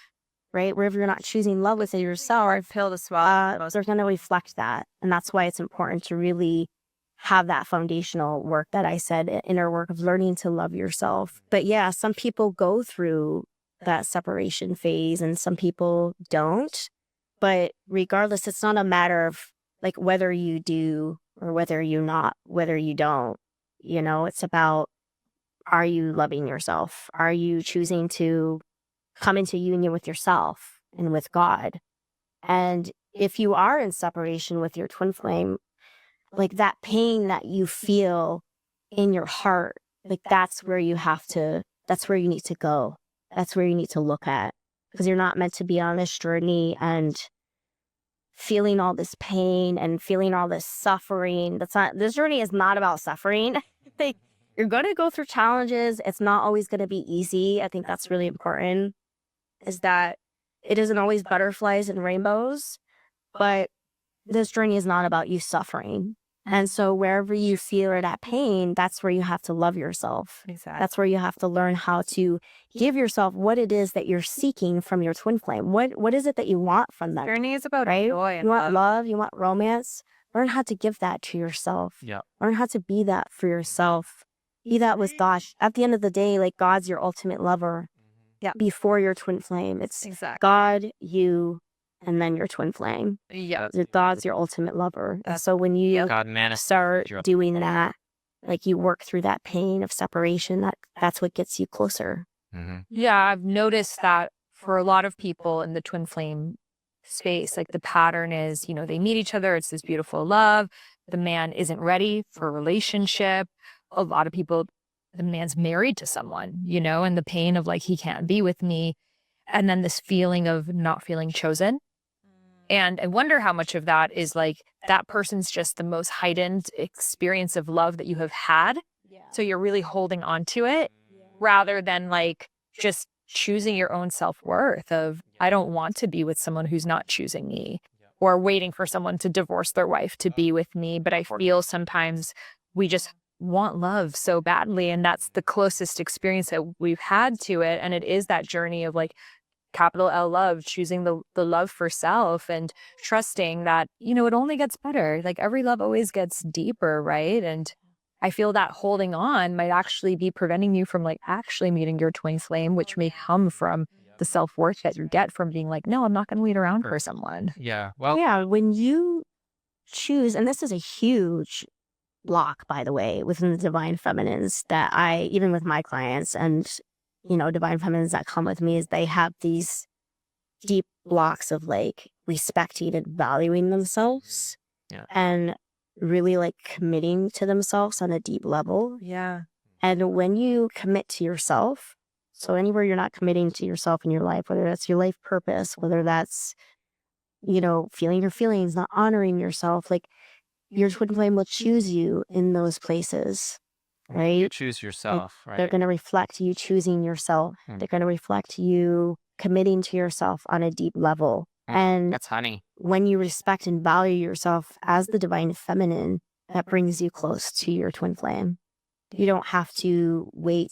C: right? Wherever you're not choosing love within yourself, they're going to reflect that. And that's why it's important to really have that foundational work that I said, inner work of learning to love yourself. But yeah, some people go through that separation phase and some people don't. But regardless, it's not a matter of like whether you do or whether you don't. It's about, are you loving yourself? Are you choosing to come into union with yourself and with God? And if you are in separation with your twin flame, like that pain that you feel in your heart, like that's where you need to go. That's where you need to look at, because you're not meant to be on this journey and feeling all this pain and feeling all this suffering. This journey is not about suffering. Like, you're going to go through challenges. It's not always going to be easy. I think that's really important, is that it isn't always butterflies and rainbows, but this journey is not about you suffering. And so wherever you feel that pain, that's where you have to love yourself.
A: Exactly.
C: That's where you have to learn how to give yourself what it is that you're seeking from your twin flame. What is it that you want from that
A: Journey is about
C: right?
A: joy and
C: you want love, you want romance. Learn how to give that to yourself.
D: Yeah.
C: Learn how to be that for yourself. Be that with God. At the end of the day, like, God's your ultimate lover.
A: Yeah.
C: Before your twin flame, it's
A: Exactly.
C: God, you, and then your twin flame.
A: Yeah.
C: God's your ultimate lover. And so when you
D: God manifests
C: start
D: your-
C: doing that, like, you work through that pain of separation, that's what gets you closer.
D: Mhm.
B: Yeah, I've noticed that for a lot of people in the twin flame space, like the pattern is, they meet each other, it's this beautiful love. The man isn't ready for a relationship. A lot of people, the man's married to someone, and the pain of like, he can't be with me. And then this feeling of not feeling chosen. And I wonder how much of that is like that person's just the most heightened experience of love that you have had. So you're really holding on to it rather than like just choosing your own self-worth of, I don't want to be with someone who's not choosing me, or waiting for someone to divorce their wife to be with me. But I feel sometimes we just want love so badly. And that's the closest experience that we've had to it. And it is that journey of like capital L love, choosing the love for self and trusting that, you know, it only gets better. Like every love always gets deeper, right? And I feel that holding on might actually be preventing you from like actually meeting your twin flame, which may come from the self-worth that you get from being like, no, I'm not going to wait around for someone.
D: Yeah. Well,
C: Yeah, when you choose, and this is a huge block, by the way, within the divine feminines that I, even with my clients and, you know, divine feminines that come with me, is they have these deep blocks of like respecting and valuing themselves
D: Yeah.
C: and really like committing to themselves on a deep level.
A: Yeah.
C: And when you commit to yourself, so anywhere you're not committing to yourself in your life, whether that's your life purpose, whether that's, you know, feeling your feelings, not honoring yourself, like your twin flame will choose you in those places, right?
D: You choose yourself, right?
C: They're going to reflect you choosing yourself. They're going to reflect you committing to yourself on a deep level. And
D: That's honey.
C: when you respect and value yourself as the divine feminine, that brings you close to your twin flame. You don't have to wait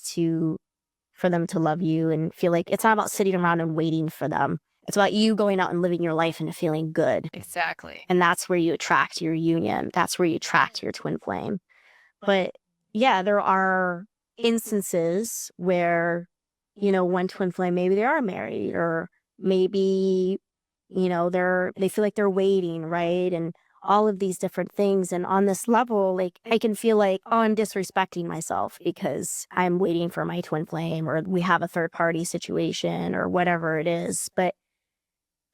C: for them to love you and feel like it's not about sitting around and waiting for them. It's about you going out and living your life and feeling good.
A: Exactly.
C: And that's where you attract your union. That's where you attract your twin flame. But yeah, there are instances where, you know, one twin flame, maybe they are married, or maybe, you know, they feel like they're waiting, right? And all of these different things. And on this level, like I can feel like, oh, I'm disrespecting myself because I'm waiting for my twin flame, or we have a third party situation, or whatever it is. But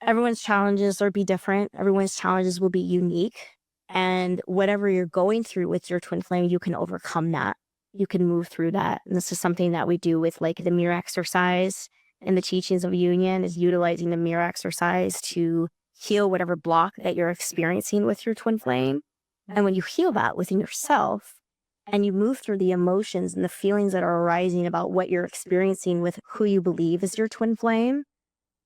C: everyone's challenges will be different. Everyone's challenges will be unique. And whatever you're going through with your twin flame, you can overcome that. You can move through that. And this is something that we do with like the mirror exercise and the teachings of union, is utilizing the mirror exercise to heal whatever block that you're experiencing with your twin flame. And when you heal that within yourself and you move through the emotions and the feelings that are arising about what you're experiencing with who you believe is your twin flame,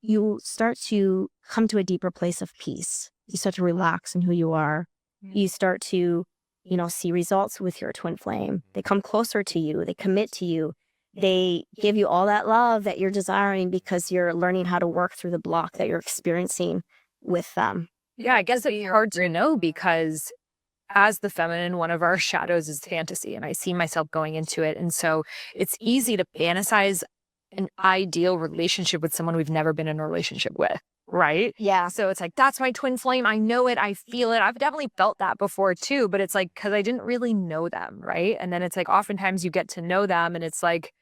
C: you start to come to a deeper place of peace. You start to relax in who you are. You start to, you know, see results with your twin flame. They come closer to you. They commit to you. They give you all that love that you're desiring because you're learning how to work through the block that you're experiencing with them.
B: Yeah, I guess it's hard to know because as the feminine, one of our shadows is fantasy, and I see myself going into it. And so it's easy to fantasize an ideal relationship with someone we've never been in a relationship with, right?
C: Yeah.
B: So it's like, that's my twin flame. I know it. I feel it. I've definitely felt that before too, but it's like, because I didn't really know them, right? And then it's like, oftentimes you get to know them and it's like,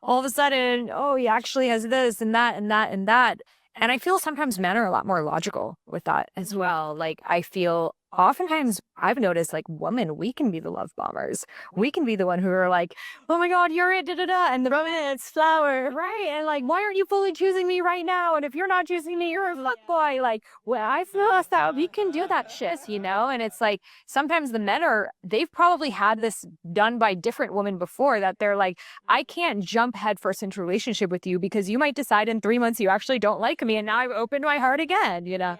B: all of a sudden, oh, he actually has this and that and that and that. And I feel sometimes men are a lot more logical with that as well. Like I feel oftentimes I've noticed like women, we can be the love bombers. We can be the one who are like, oh my God, you're it, da da da, and the romance flower, right? And like, why aren't you fully choosing me right now? And if you're not choosing me, you're a fuckboy. Like, well, I feel that we can do that shit, you know? And it's like sometimes the men they've probably had this done by different women before, that they're like, I can't jump headfirst into a relationship with you because you might decide in 3 months you actually don't like me, and now I've opened my heart again, you know?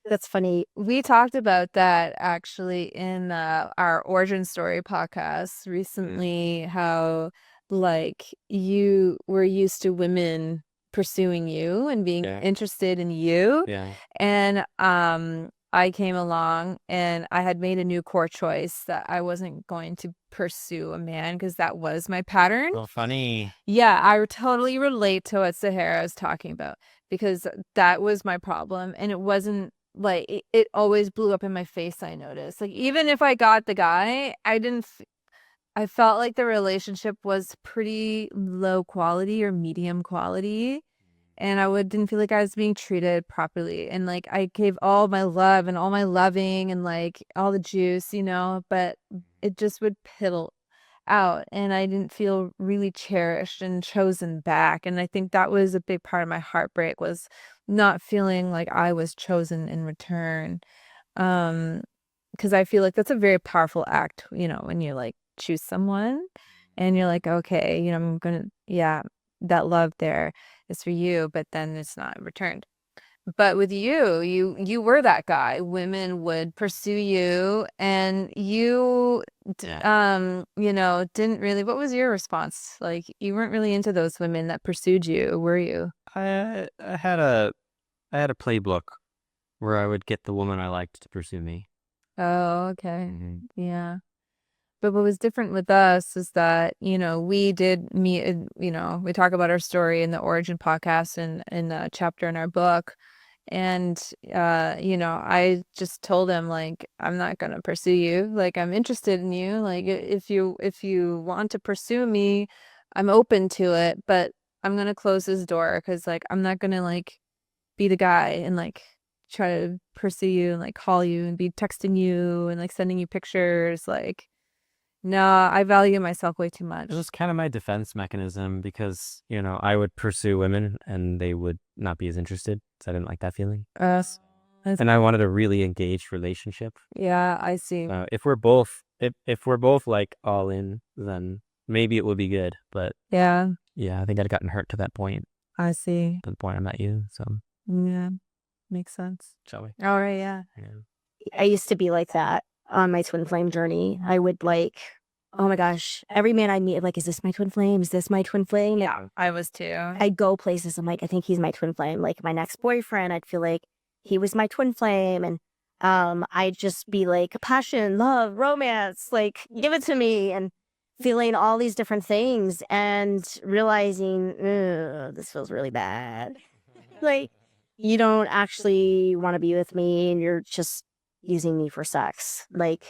C: That's funny.
A: We talked about that actually in our origin story podcast recently, how like you were used to women pursuing you and being interested in you.
D: Yeah.
A: And I came along and I had made a new core choice that I wasn't going to pursue a man because that was my pattern.
D: Well, funny.
A: Yeah, I totally relate to what Sahara is talking about because that was my problem. And it wasn't like it always blew up in my face. I noticed, like, even if I got the guy, I felt like the relationship was pretty low quality or medium quality. And didn't feel like I was being treated properly. And like I gave all my love and all my loving and like all the juice, you know, but it just would piddle out. And I didn't feel really cherished and chosen back. And I think that was a big part of my heartbreak, was not feeling like I was chosen in return. Because I feel like that's a very powerful act, you know, when you like choose someone and you're like, okay, you know, that love there is for you, but then it's not returned. But with you were that guy. Women would pursue you, and you, you know, didn't really. What was your response? Like, you weren't really into those women that pursued you, were you?
D: I had a playbook where I would get the woman I liked to pursue me.
A: Oh, okay.
D: Mm-hmm.
A: Yeah. But what was different with us is that, we did meet, we talk about our story in the Origin podcast and in a chapter in our book. And, I just told him, like, I'm not going to pursue you. Like, I'm interested in you. Like, if you want to pursue me, I'm open to it, but I'm going to close this door because, like, I'm not going to, like, be the guy and, like, try to pursue you and, like, call you and be texting you and, like, sending you pictures. Like, no, I value myself way too much.
D: It was kind of my defense mechanism because, I would pursue women and they would not be as interested. So I didn't like that feeling. And I wanted a really engaged relationship.
A: Yeah, I see.
D: If we're both like all in, then maybe it would be good. But
A: Yeah,
D: I think I'd gotten hurt to that point,
A: I see.
D: to the point I met you. So
A: Yeah, makes sense.
D: shall we?
A: All right, yeah.
C: I used to be like that on my twin flame journey. I would like, oh my gosh, every man I meet, I'm like, is this my twin flame? Is this my twin flame?
A: Yeah, I was too.
C: I'd go places. I'm like, I think he's my twin flame. Like my next boyfriend, I'd feel like he was my twin flame. And I'd just be like, passion, love, romance, like, give it to me. And feeling all these different things and realizing, this feels really bad. Like, you don't actually want to be with me and you're just using me for sex. Like,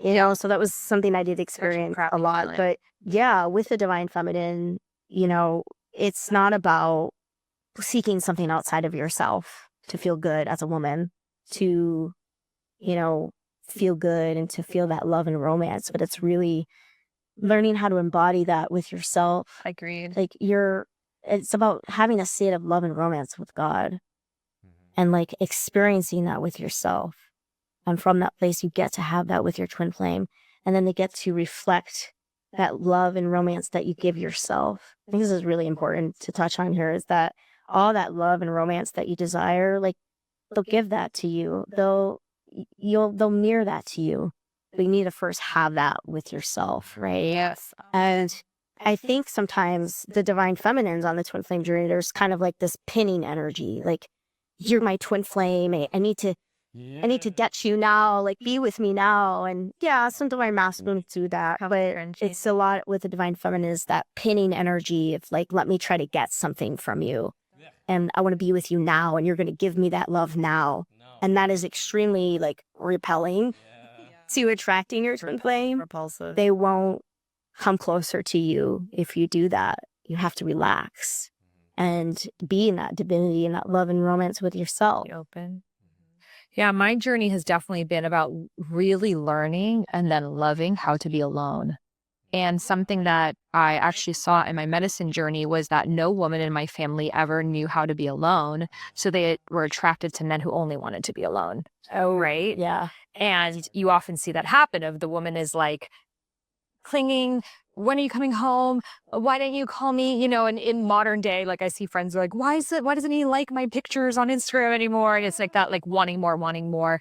C: so that was something I did experience a lot. But yeah, with the divine feminine, it's not about seeking something outside of yourself to feel good as a woman, to, feel good and to feel that love and romance. But it's really learning how to embody that with yourself.
A: Agreed.
C: Like it's about having a state of love and romance with God and like experiencing that with yourself. And from that place, you get to have that with your twin flame. And then they get to reflect that love and romance that you give yourself. I think this is really important to touch on here, is that all that love and romance that you desire, like they'll give that to you. They'll mirror that to you. But you need to first have that with yourself, right?
A: Yes.
C: And I think sometimes the divine feminines on the twin flame journey, there's kind of like this pinning energy. Like, you're my twin flame. I need to get you now, like be with me now. And yeah, some divine masculines do that, but it's a lot with the divine feminine is that pinning energy of like, let me try to get something from you. And I want to be with you now. And you're going to give me that love now. And that is extremely like repelling to attracting your twin flame.
A: Repulsive.
C: They won't come closer to you if you do that. You have to relax and be in that divinity and that love and romance with yourself.
A: Be open.
B: Yeah, my journey has definitely been about really learning and then loving how to be alone. And something that I actually saw in my medicine journey was that no woman in my family ever knew how to be alone. So they were attracted to men who only wanted to be alone.
C: Oh,
B: right?
C: Yeah.
B: And you often see that happen of the woman is like clinging. When are you coming home? Why didn't you call me? And in modern day, like I see friends are like, why doesn't he like my pictures on Instagram anymore? And it's like that, like wanting more.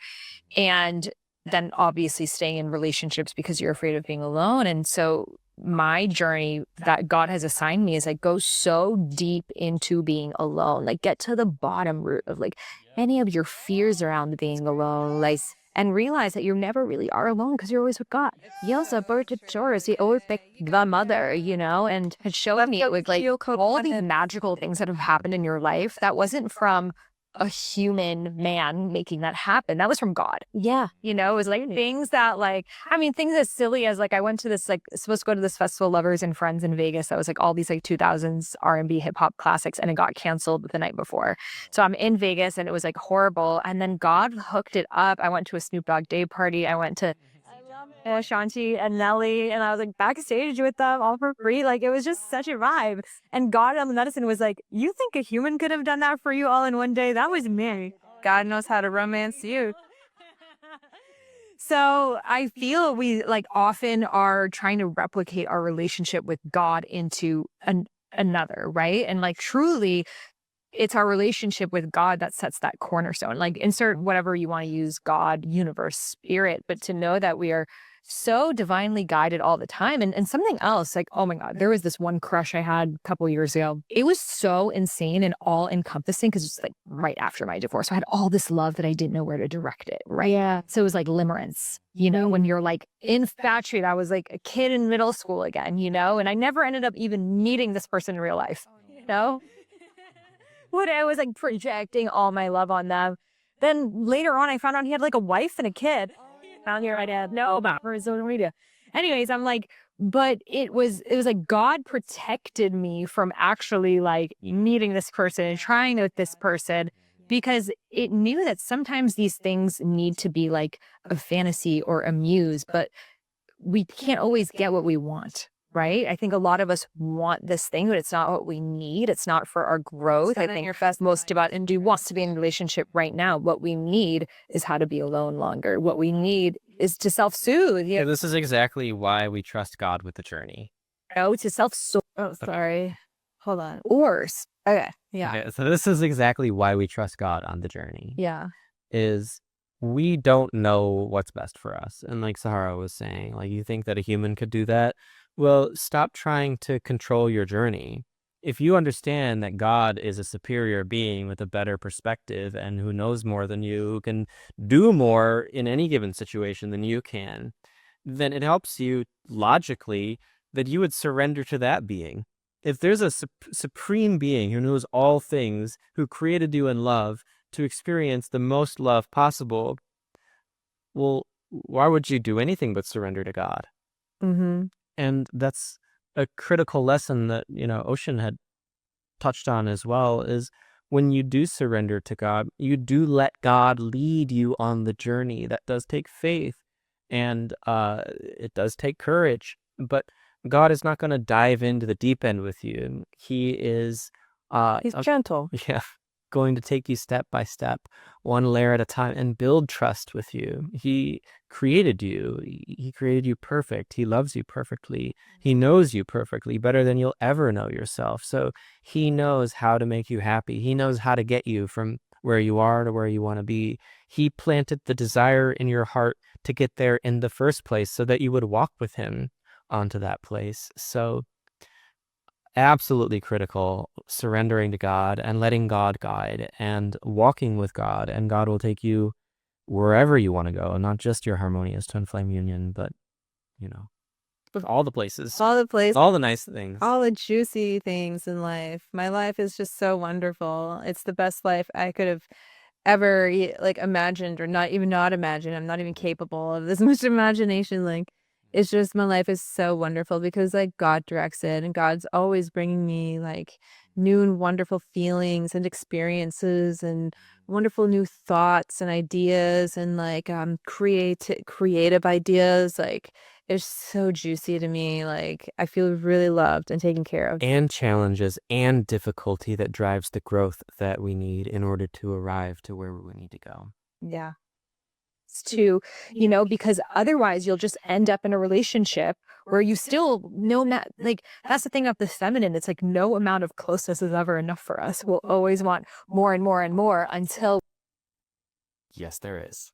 B: And then obviously staying in relationships because you're afraid of being alone. And so my journey that God has assigned me is like go so deep into being alone, like get to the bottom root of like any of your fears around being alone, like, and realize that you never really are alone because you're always with God. Yelsa Taurus, he always picked the mother, and had showed me with like all the magical things that have happened in your life. That wasn't from a human man making that happen. That was from God.
C: Yeah.
B: It was like things that things as silly as like I went to this, like supposed to go to this festival, Lovers and Friends in Vegas. That was like all these like 2000s R&B hip hop classics, and it got canceled the night before. So I'm in Vegas and it was like horrible. And then God hooked it up. I went to a Snoop Dogg day party. I went to Shanti and Nelly, and I was like backstage with them all for free. Like it was just such a vibe. And God on the medicine was like, you think a human could have done that for you all in one day? That was me.
A: God knows how to romance you.
B: So I feel we like often are trying to replicate our relationship with God into another, right? And like truly it's our relationship with God that sets that cornerstone. Like insert whatever you want to use, God, universe, spirit, but to know that we are so divinely guided all the time. And something else, like, oh my God, there was this one crush I had a couple years ago. It was so insane and all encompassing because it's like right after my divorce. So I had all this love that I didn't know where to direct it. Right.
C: Yeah.
B: So it was like limerence, when you're like infatuated. I was like a kid in middle school again, and I never ended up even meeting this person in real life, What I was like projecting all my love on them. Then later on, I found out he had like a wife and a kid. Found here I didn't know about her social media. Anyways, I'm like, but it was like God protected me from actually like meeting this person and trying with this person because it knew that sometimes these things need to be like a fantasy or a muse, but we can't always get what we want. Right. I think a lot of us want this thing, but it's not what we need. It's not for our growth. I think most about Indu wants to be in a relationship right now. What we need is how to be alone longer. What we need is to self-soothe.
D: Yeah, this is exactly why we trust God with the journey.
B: To self-soothe.
A: Oh, sorry. Hold on.
B: Okay.
A: Yeah.
D: Okay, so this is exactly why we trust God on the journey.
A: Yeah.
D: Is we don't know what's best for us. And like Sahara was saying, like, you think that a human could do that? Well, stop trying to control your journey. If you understand that God is a superior being with a better perspective and who knows more than you, who can do more in any given situation than you can, then it helps you logically that you would surrender to that being. If there's a supreme being who knows all things, who created you in love to experience the most love possible, well, why would you do anything but surrender to God?
A: Mm-hmm.
D: And that's a critical lesson that, Ocean had touched on as well, is when you do surrender to God, you do let God lead you on the journey. That does take faith and it does take courage, but God is not going to dive into the deep end with you. He is
A: He's gentle.
D: Yeah, going to take you step by step, one layer at a time, and build trust with you. He created you. He created you perfect. He loves you perfectly. He knows you perfectly, better than you'll ever know yourself. So he knows how to make you happy. He knows how to get you from where you are to where you want to be. He planted the desire in your heart to get there in the first place so that you would walk with him onto that place. So absolutely critical, surrendering to God and letting God guide and walking with God, and God will take you wherever you want to go, not just your harmonious twin flame union, but all the places,
A: All the places,
D: all the nice things,
A: all the juicy things in life. My life is just so wonderful. It's the best life I could have ever like imagined, or not imagined. I'm not even capable of this much imagination. Like, it's just, my life is so wonderful because like God directs it, and God's always bringing me like new and wonderful feelings and experiences and wonderful new thoughts and ideas and like creative ideas. Like, it's so juicy to me. Like, I feel really loved and taken care of.
D: and challenges and difficulty that drives the growth that we need in order to arrive to where we need to go.
A: Yeah.
B: To, because otherwise you'll just end up in a relationship where you still like, that's the thing about the feminine. It's like no amount of closeness is ever enough for us. We'll always want more and more and more until.
D: Yes, there is.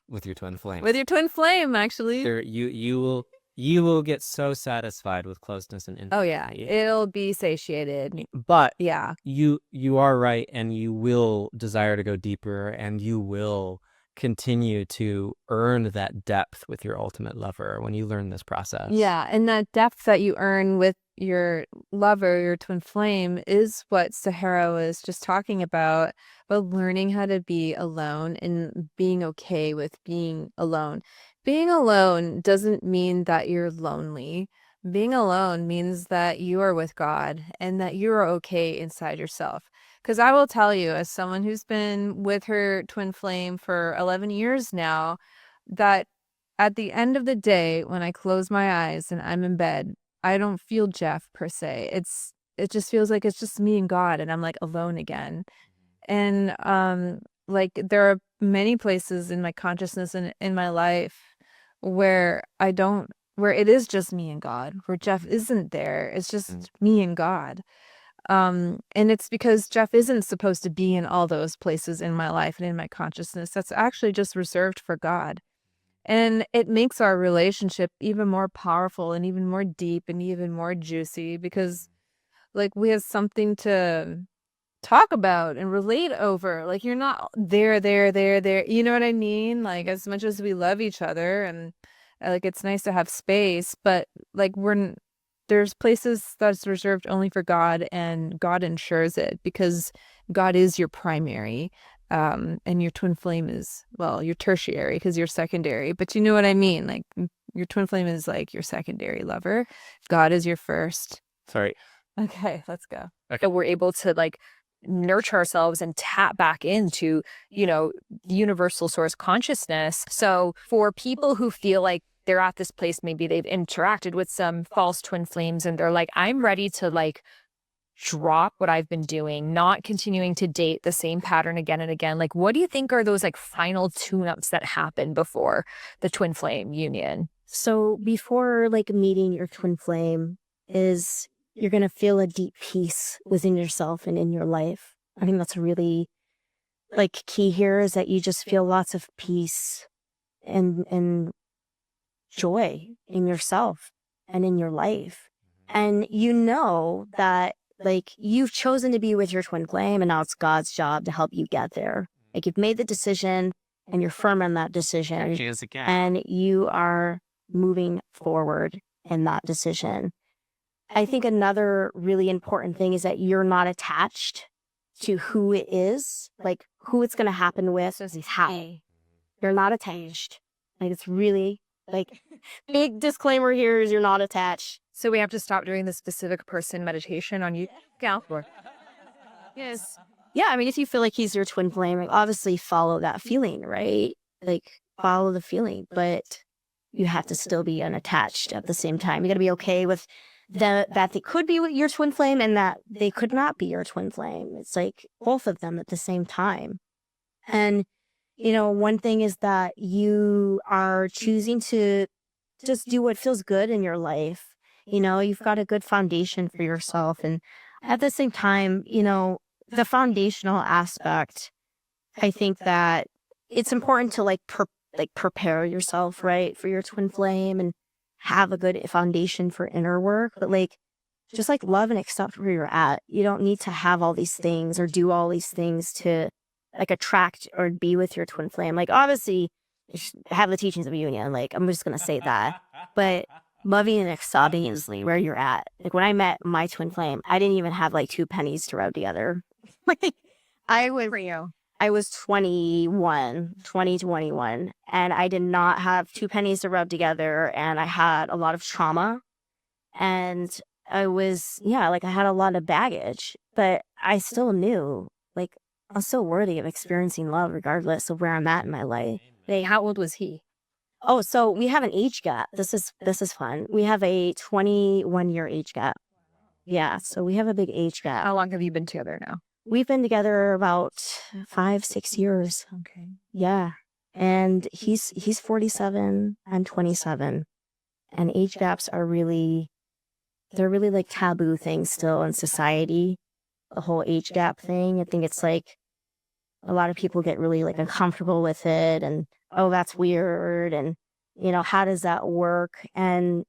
D: With your twin flame.
A: With your twin flame, actually.
D: There, you will get so satisfied with closeness and intimacy.
A: Oh yeah, it'll be satiated.
D: But
A: Yeah,
D: you are right, and you will desire to go deeper, and you will continue to earn that depth with your ultimate lover when you learn this process.
A: yeah, and that depth that you earn with your lover, your twin flame, is what Sahara was just talking about learning how to be alone and being okay with being alone. Being alone doesn't mean that you're lonely. Being alone means that you are with God and that you are okay inside yourself. Because I will tell you, as someone who's been with her twin flame for 11 years now, that at the end of the day, when I close my eyes and I'm in bed, I don't feel Jeff per se. It just feels like it's just me and God, and I'm like alone again. And like, there are many places in my consciousness and in my life where it is just me and God, where Jeff isn't there. It's just me and God. And it's because Jeff isn't supposed to be in all those places in my life and in my consciousness. That's actually just reserved for God. And it makes our relationship even more powerful and even more deep and even more juicy because like we have something to talk about and relate over. Like you're not there. You know what I mean? Like as much as we love each other and like it's nice to have space, but like there's places that's reserved only for God and God ensures it because God is your primary. And your twin flame is, well, your tertiary because you're secondary, but you know what I mean? Like your twin flame is like your secondary lover. God is your first.
D: Sorry.
A: Okay, let's go.
B: That we're able to like nurture ourselves and tap back into, you know, universal source consciousness. So for people who feel like they're at this place, maybe they've interacted with some false twin flames and they're like, I'm ready to like drop what I've been doing, not continuing to date the same pattern again and again. Like, what do you think are those like final tune-ups that happen before the twin flame union?
C: So before like meeting your twin flame is you're going to feel a deep peace within yourself and in your life. I think that's really like key here is that you just feel lots of peace and joy in yourself and in your life. And you know that like you've chosen to be with your twin flame and now it's God's job to help you get there. Like you've made the decision and you're firm on that decision and you are moving forward in that decision. I think another really important thing is that you're not attached to who it is, like who it's going to happen with. You're not attached. Like it's really like big disclaimer here is you're not attached.
B: So we have to stop doing the specific person meditation on you.
C: Yes. Yeah, I mean, if you feel like he's your twin flame, like, obviously follow that feeling, right? Like follow the feeling, but you have to still be unattached at the same time. You got to be okay with that they could be your twin flame and that they could not be your twin flame. It's like both of them at the same time. And, you know, one thing is that you are choosing to just do what feels good in your life. You know, you've got a good foundation for yourself. And at the same time, you know, the foundational aspect, I think that it's important to like prepare yourself, right, for your twin flame and have a good foundation for inner work. But like, just like love and accept where you're at. You don't need to have all these things or do all these things to like attract or be with your twin flame. Like obviously you should have the teachings of union. Like I'm just going to say that, but loving and accepting is where you're at. Like when I met my twin flame, I didn't even have like 2 pennies to rub together. Like I was 21, and I did not have 2 pennies to rub together. And I had a lot of trauma and I was, like I had a lot of baggage, but I still knew like I'm still worthy of experiencing love regardless of where I'm at in my life.
B: Hey, how old was he?
C: Oh, so we have an age gap. This is fun. We have a 21-year age gap. Yeah, so we have a big age gap.
B: How long have you been together now?
C: We've been together about 5-6 years.
B: Okay.
C: Yeah. And he's 47, I'm 27. And age gaps are they're really like taboo things still in society. The whole age gap thing. I think it's like a lot of people get really like uncomfortable with it and, oh, that's weird. And, you know, how does that work? And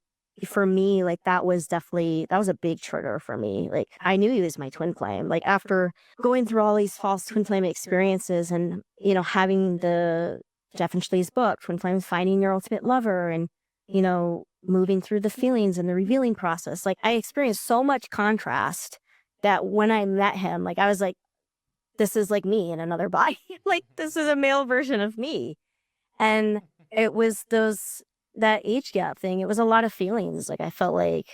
C: for me, like that was a big trigger for me. Like I knew he was my twin flame. Like after going through all these false twin flame experiences and, you know, having the Jeff and Shalea's book, Twin Flames, Finding Your Ultimate Lover, and, you know, moving through the feelings and the revealing process. Like I experienced so much contrast that when I met him, like I was like, this is like me in another body. Like this is a male version of me. And it was that age gap thing. It was a lot of feelings. Like I felt like,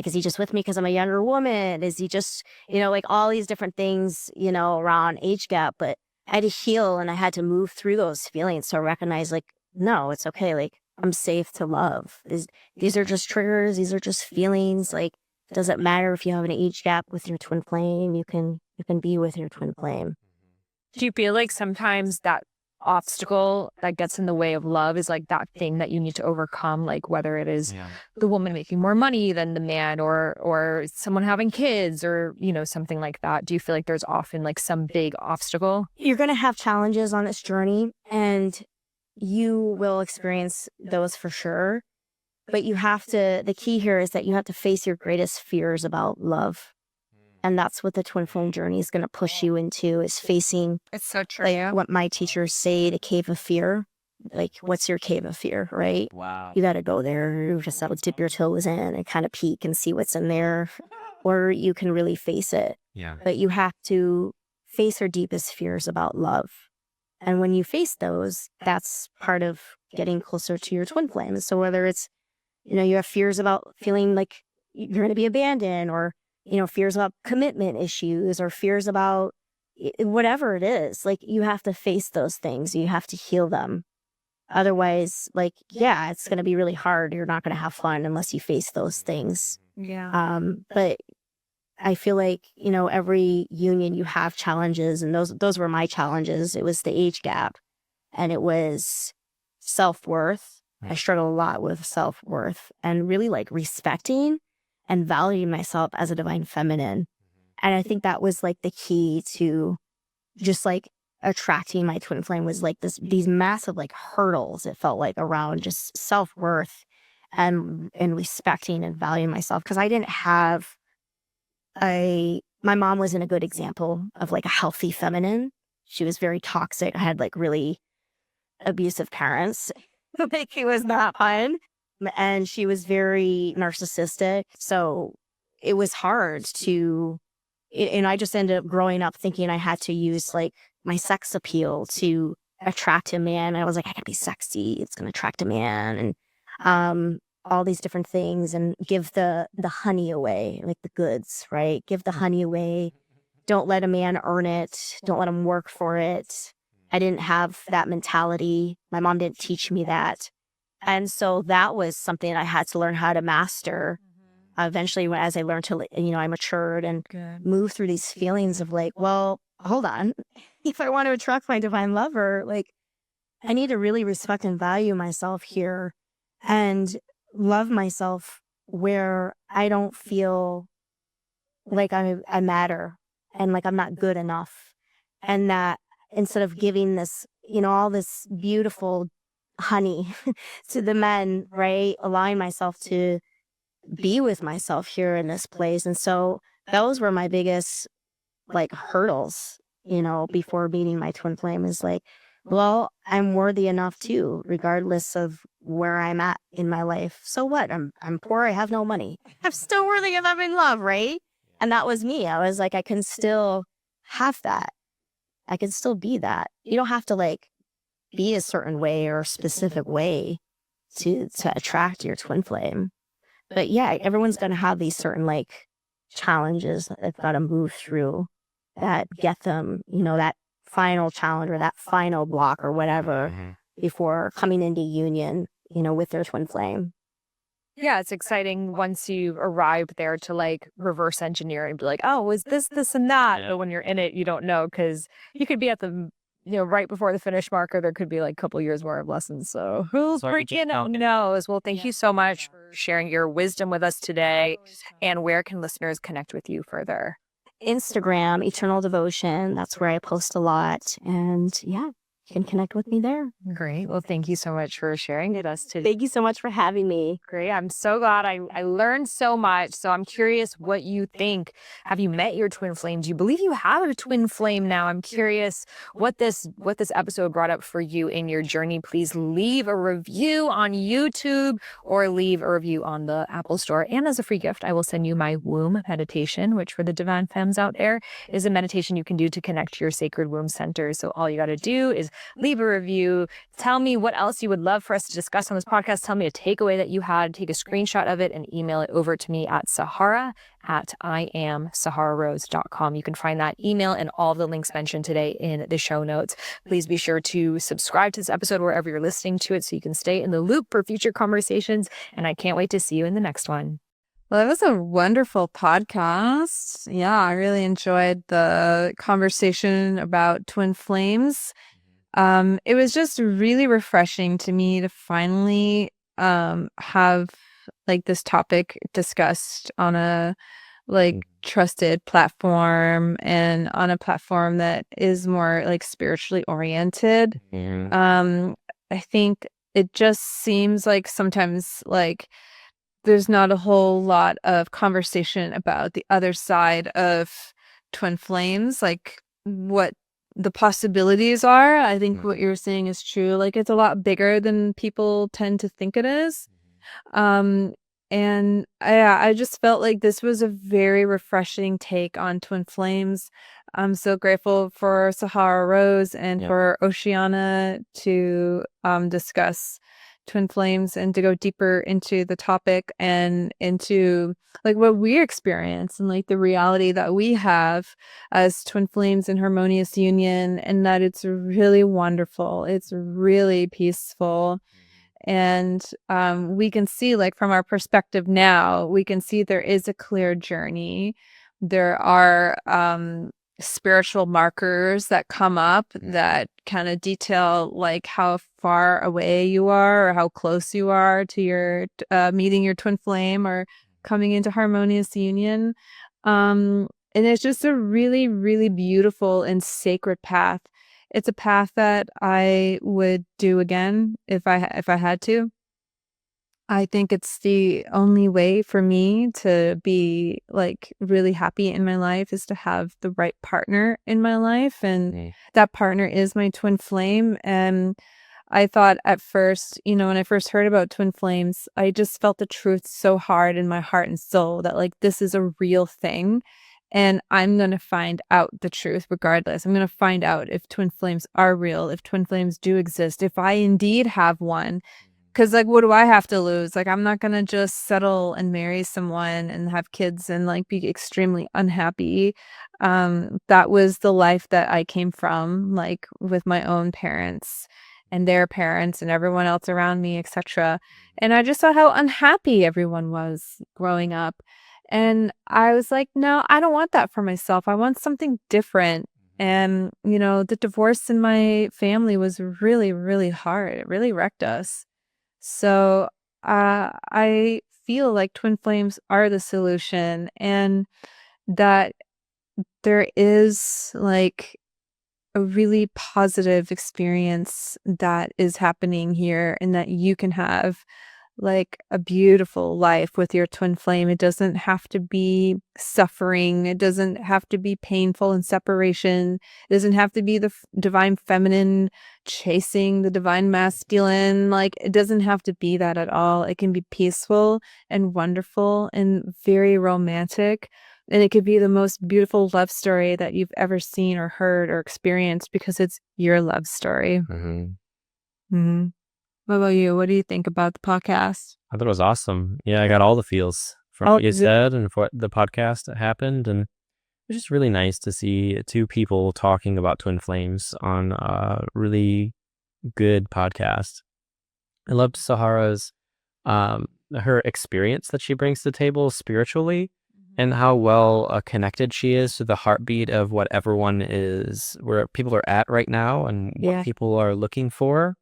C: is he just with me because I'm a younger woman? Is he just, you know, like all these different things, you know, around age gap. But I had to heal and I had to move through those feelings to recognize like, no, it's okay. Like I'm safe to love. These are just triggers. These are just feelings. Like, it doesn't matter if you have an age gap with your twin flame. You can be with your twin flame.
B: Do you feel like sometimes that obstacle that gets in the way of love is like that thing that you need to overcome, like whether it is the woman making more money than the man or someone having kids or, you know, something like that? Do you feel like there's often like some big obstacle?
C: You're going to have challenges on this journey, and you will experience those for sure. But you have to, the key here is that you have to face your greatest fears about love. And that's what the twin flame journey is going to push you into, is facing,
A: It's so true.
C: like what my teachers say, the cave of fear. Like, what's your cave of fear, right?
D: Wow.
C: You got to go there, you just have to dip your toes in and kind of peek and see what's in there. Or you can really face it.
D: Yeah.
C: But you have to face your deepest fears about love. And when you face those, that's part of getting closer to your twin flame. So whether it's, you have fears about feeling like you're going to be abandoned, or, fears about commitment issues, or fears about whatever it is, like, you have to face those things. You have to heal them. Otherwise, like, yeah, it's going to be really hard. You're not going to have fun unless you face those things.
A: Yeah.
C: But I feel like, every union you have challenges, and those were my challenges. It was the age gap, and it was self-worth. I struggle a lot with self-worth, and really like respecting and valuing myself as a divine feminine. And I think that was like the key to just like attracting my twin flame, was like these massive like hurdles, it felt like, around just self-worth and respecting and valuing myself. Because I didn't have my mom wasn't a good example of like a healthy feminine. She was very toxic. I had like really abusive parents. Like, it was not fun. And she was very narcissistic. So it was hard and I just ended up growing up thinking I had to use like my sex appeal to attract a man. I was like, I gotta be sexy. It's gonna attract a man. And all these different things, and give the honey away, like the goods, right? Give the honey away. Don't let a man earn it. Don't let him work for it. I didn't have that mentality. My mom didn't teach me that. And so that was something I had to learn how to master. Eventually, as I learned to, I matured and moved through these feelings of like, well, hold on. If I want to attract my divine lover, like, I need to really respect and value myself here, and love myself where I don't feel like I matter, and like I'm not good enough. And that instead of giving this, all this beautiful honey to the men, right? Allowing myself to be with myself here in this place. And so those were my biggest like hurdles, before meeting my twin flame, is like, well, I'm worthy enough too, regardless of where I'm at in my life. So what? I'm poor. I have no money. I'm still worthy of having love, right? And that was me. I was like, I can still have that. I can still be that. You don't have to like be a certain way or a specific way to attract your twin flame. But yeah, everyone's going to have these certain like challenges that they've got to move through that get them, that final challenge or that final block or whatever before coming into union, with their twin flame.
B: Yeah, it's exciting once you arrive there to like reverse engineer and be like, oh, is this, and that? But when you're in it, you don't know, because you could be at the, right before the finish marker. There could be like a couple years more of lessons. So who freaking knows? Well, thank you so much for sharing your wisdom with us today. And where can listeners connect with you further?
C: Instagram, Eternal Devotion. That's where I post a lot. And yeah, you can connect with me there.
B: Great. Well, thank you so much for sharing with us today.
C: Thank you so much for having me.
B: Great. I'm so glad I learned so much. So I'm curious what you think. Have you met your twin flame? Do you believe you have a twin flame now? I'm curious what this episode brought up for you in your journey. Please leave a review on YouTube or leave a review on the Apple Store. And as a free gift, I will send you my womb meditation, which for the divine femmes out there is a meditation you can do to connect to your sacred womb center. So all you got to do is leave a review. Tell me what else you would love for us to discuss on this podcast. Tell me a takeaway that you had. Take a screenshot of it and email it over to me at Sahara@IamSaharaRose.com. You can find that email and all of the links mentioned today in the show notes. Please be sure to subscribe to this episode wherever you're listening to it so you can stay in the loop for future conversations. And I can't wait to see you in the next one.
A: Well, that was a wonderful podcast. Yeah, I really enjoyed the conversation about twin flames. It was just really refreshing to me to finally have like this topic discussed on a like trusted platform, and on a platform that is more like spiritually oriented. I think it just seems like sometimes like there's not a whole lot of conversation about the other side of twin flames, like what the possibilities are. I think what you're saying is true. Like it's a lot bigger than people tend to think it is. Um, and I just felt like this was a very refreshing take on twin flames. I'm so grateful for Sahara Rose and
D: Yep.
A: for Oceana to discuss twin flames and to go deeper into the topic and into like what we experience and like the reality that we have as twin flames in harmonious union, and that it's really wonderful. It's really peaceful. And we can see, like, from our perspective now, we can see there is a clear journey. There are spiritual markers that come up that kind of detail, like, how far away you are or how close you are to your meeting your twin flame or coming into harmonious union. And it's just a really, really beautiful and sacred path. It's a path that I would do again if I had to. I think it's the only way for me to be, like, really happy in my life is to have the right partner in my life, and that partner is my twin flame. And I thought at first, when I first heard about twin flames, I just felt the truth so hard in my heart and soul that, like, this is a real thing. And I'm going to find out the truth regardless. I'm going to find out if twin flames are real, if twin flames do exist, if I indeed have one. Because, like, what do I have to lose? Like, I'm not going to just settle and marry someone and have kids and, like, be extremely unhappy. That was the life that I came from, like, with my own parents and their parents and everyone else around me, etc. And I just saw how unhappy everyone was growing up. And I was like, no, I don't want that for myself. I want something different. And, the divorce in my family was really, really hard. It really wrecked us. So I feel like twin flames are the solution, and that there is, like, a really positive experience that is happening here, and that you can have, like, a beautiful life with your twin flame. It doesn't have to be suffering. It doesn't have to be painful in separation. It doesn't have to be the divine feminine chasing the divine masculine. Like, it doesn't have to be that at all. It can be peaceful and wonderful and very romantic. And it could be the most beautiful love story that you've ever seen or heard or experienced because it's your love story. Mm-hmm. What about you? What do you think about the podcast?
D: I thought it was awesome. Yeah, I got all the feels from what you said and for the podcast that happened. And it was just really nice to see two people talking about twin flames on a really good podcast. I loved Sahara's, her experience that she brings to the table spiritually, and how well connected she is to the heartbeat of what everyone is, where people are at right now and what people are looking for.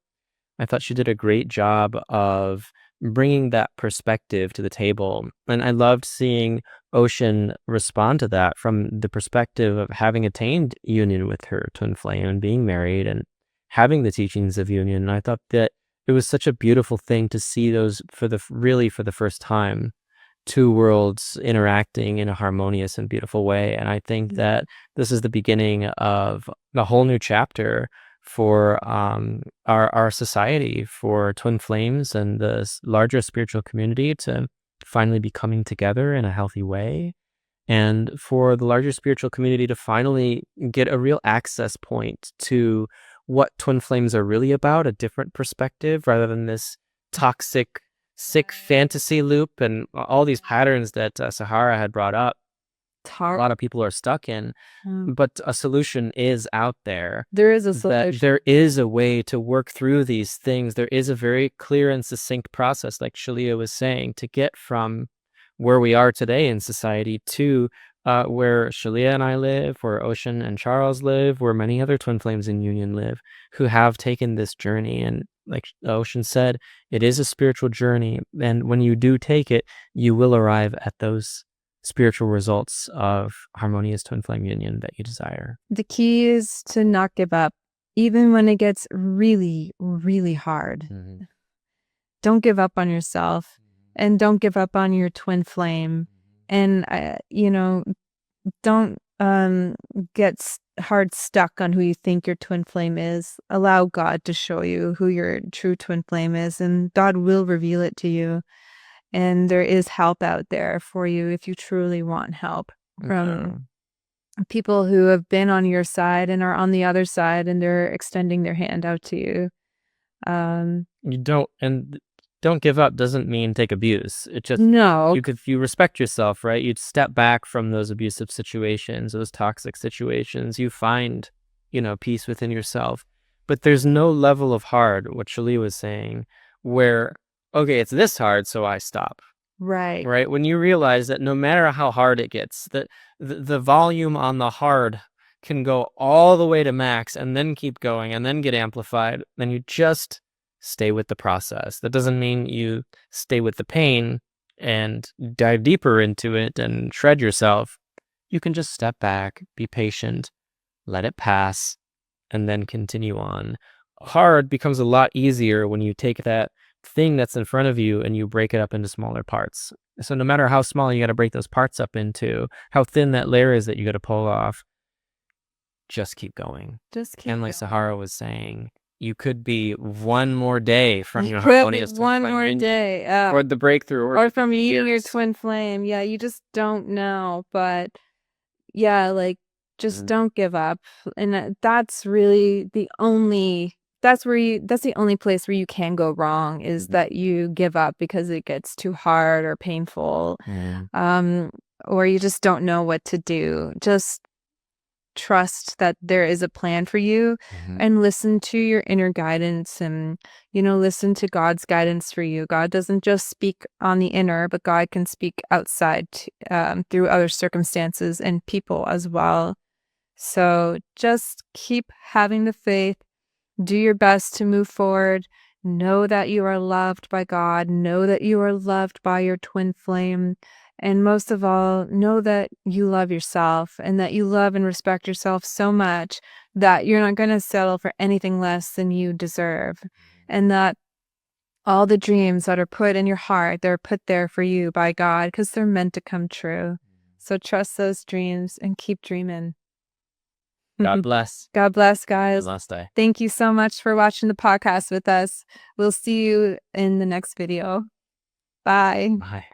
D: I thought she did a great job of bringing that perspective to the table. And I loved seeing Ocean respond to that from the perspective of having attained union with her twin flame and being married and having the teachings of union. And I thought that it was such a beautiful thing to see those for the first time, two worlds interacting in a harmonious and beautiful way. And I think that this is the beginning of a whole new chapter for our society, for twin flames and the larger spiritual community to finally be coming together in a healthy way, and for the larger spiritual community to finally get a real access point to what twin flames are really about, a different perspective rather than this toxic, sick fantasy loop and all these patterns that Sahara had brought up. A lot of people are stuck in, but a solution is out there.
A: There is a solution.
D: There is a way to work through these things. There is a very clear and succinct process, like Shaleia was saying, to get from where we are today in society to where Shaleia and I live, where Ocean and Charles live, where many other twin flames in union live, who have taken this journey. And like Ocean said, it is a spiritual journey. And when you do take it, you will arrive at those spiritual results of harmonious twin flame union that you desire.
A: The key is to not give up. even when it gets really, really hard.
D: Mhm.
A: Don't give up on yourself, and don't give up on your twin flame. And, don't get hard stuck on who you think your twin flame is. Allow God to show you who your true twin flame is, and God will reveal it to you. And there is help out there for you if you truly want help from people who have been on your side and are on the other side, and they're extending their hand out to you.
D: Don't give up doesn't mean take abuse. It just
A: No,
D: you respect yourself, right? You'd step back from those abusive situations, those toxic situations. You find, peace within yourself. But there's no level of hard, what Shaleia was saying, where, okay, it's this hard, so I stop.
A: right.
D: Right? When you realize that no matter how hard it gets, that the volume on the hard can go all the way to max and then keep going and then get amplified, then you just stay with the process. That doesn't mean you stay with the pain and dive deeper into it and shred yourself. You can just step back, be patient, let it pass, and then continue on. Hard becomes a lot easier when you take that thing that's in front of you and you break it up into smaller parts. So no matter how small you got to break those parts up into, how thin that layer is that you got to pull off, just keep going.
A: Just keep
D: And like
A: going.
D: Sahara was saying, you could be one more day from your
A: Could be
D: harmonious twin
A: one
D: flame
A: more
D: and-
A: day.
D: or the breakthrough,
A: Or from meeting your
D: years.
A: twin flame. Yeah, you just don't know. But yeah, like, just
D: Mhm.
A: don't give up. And that's really that's the only place where you can go wrong, is
D: Mhm.
A: that you give up because it gets too hard or painful.
D: Mhm.
A: Or you just don't know what to do. Just trust that there is a plan for you,
D: Mhm.
A: and listen to your inner guidance, and listen to God's guidance for you. God doesn't just speak on the inner, but God can speak outside through other circumstances and people as well. So just keep having the faith, do your best to move forward. Know that you are loved by God. Know that you are loved by your twin flame. And most of all, know that you love yourself, and that you love and respect yourself so much that you're not going to settle for anything less than you deserve. And that all the dreams that are put in your heart, they're put there for you by God because they're meant to come true. So trust those dreams and keep dreaming.
D: God bless.
A: God bless, guys.
D: Last day.
A: Thank you so much for watching the podcast with us. We'll see you in the next video. Bye.
D: Bye.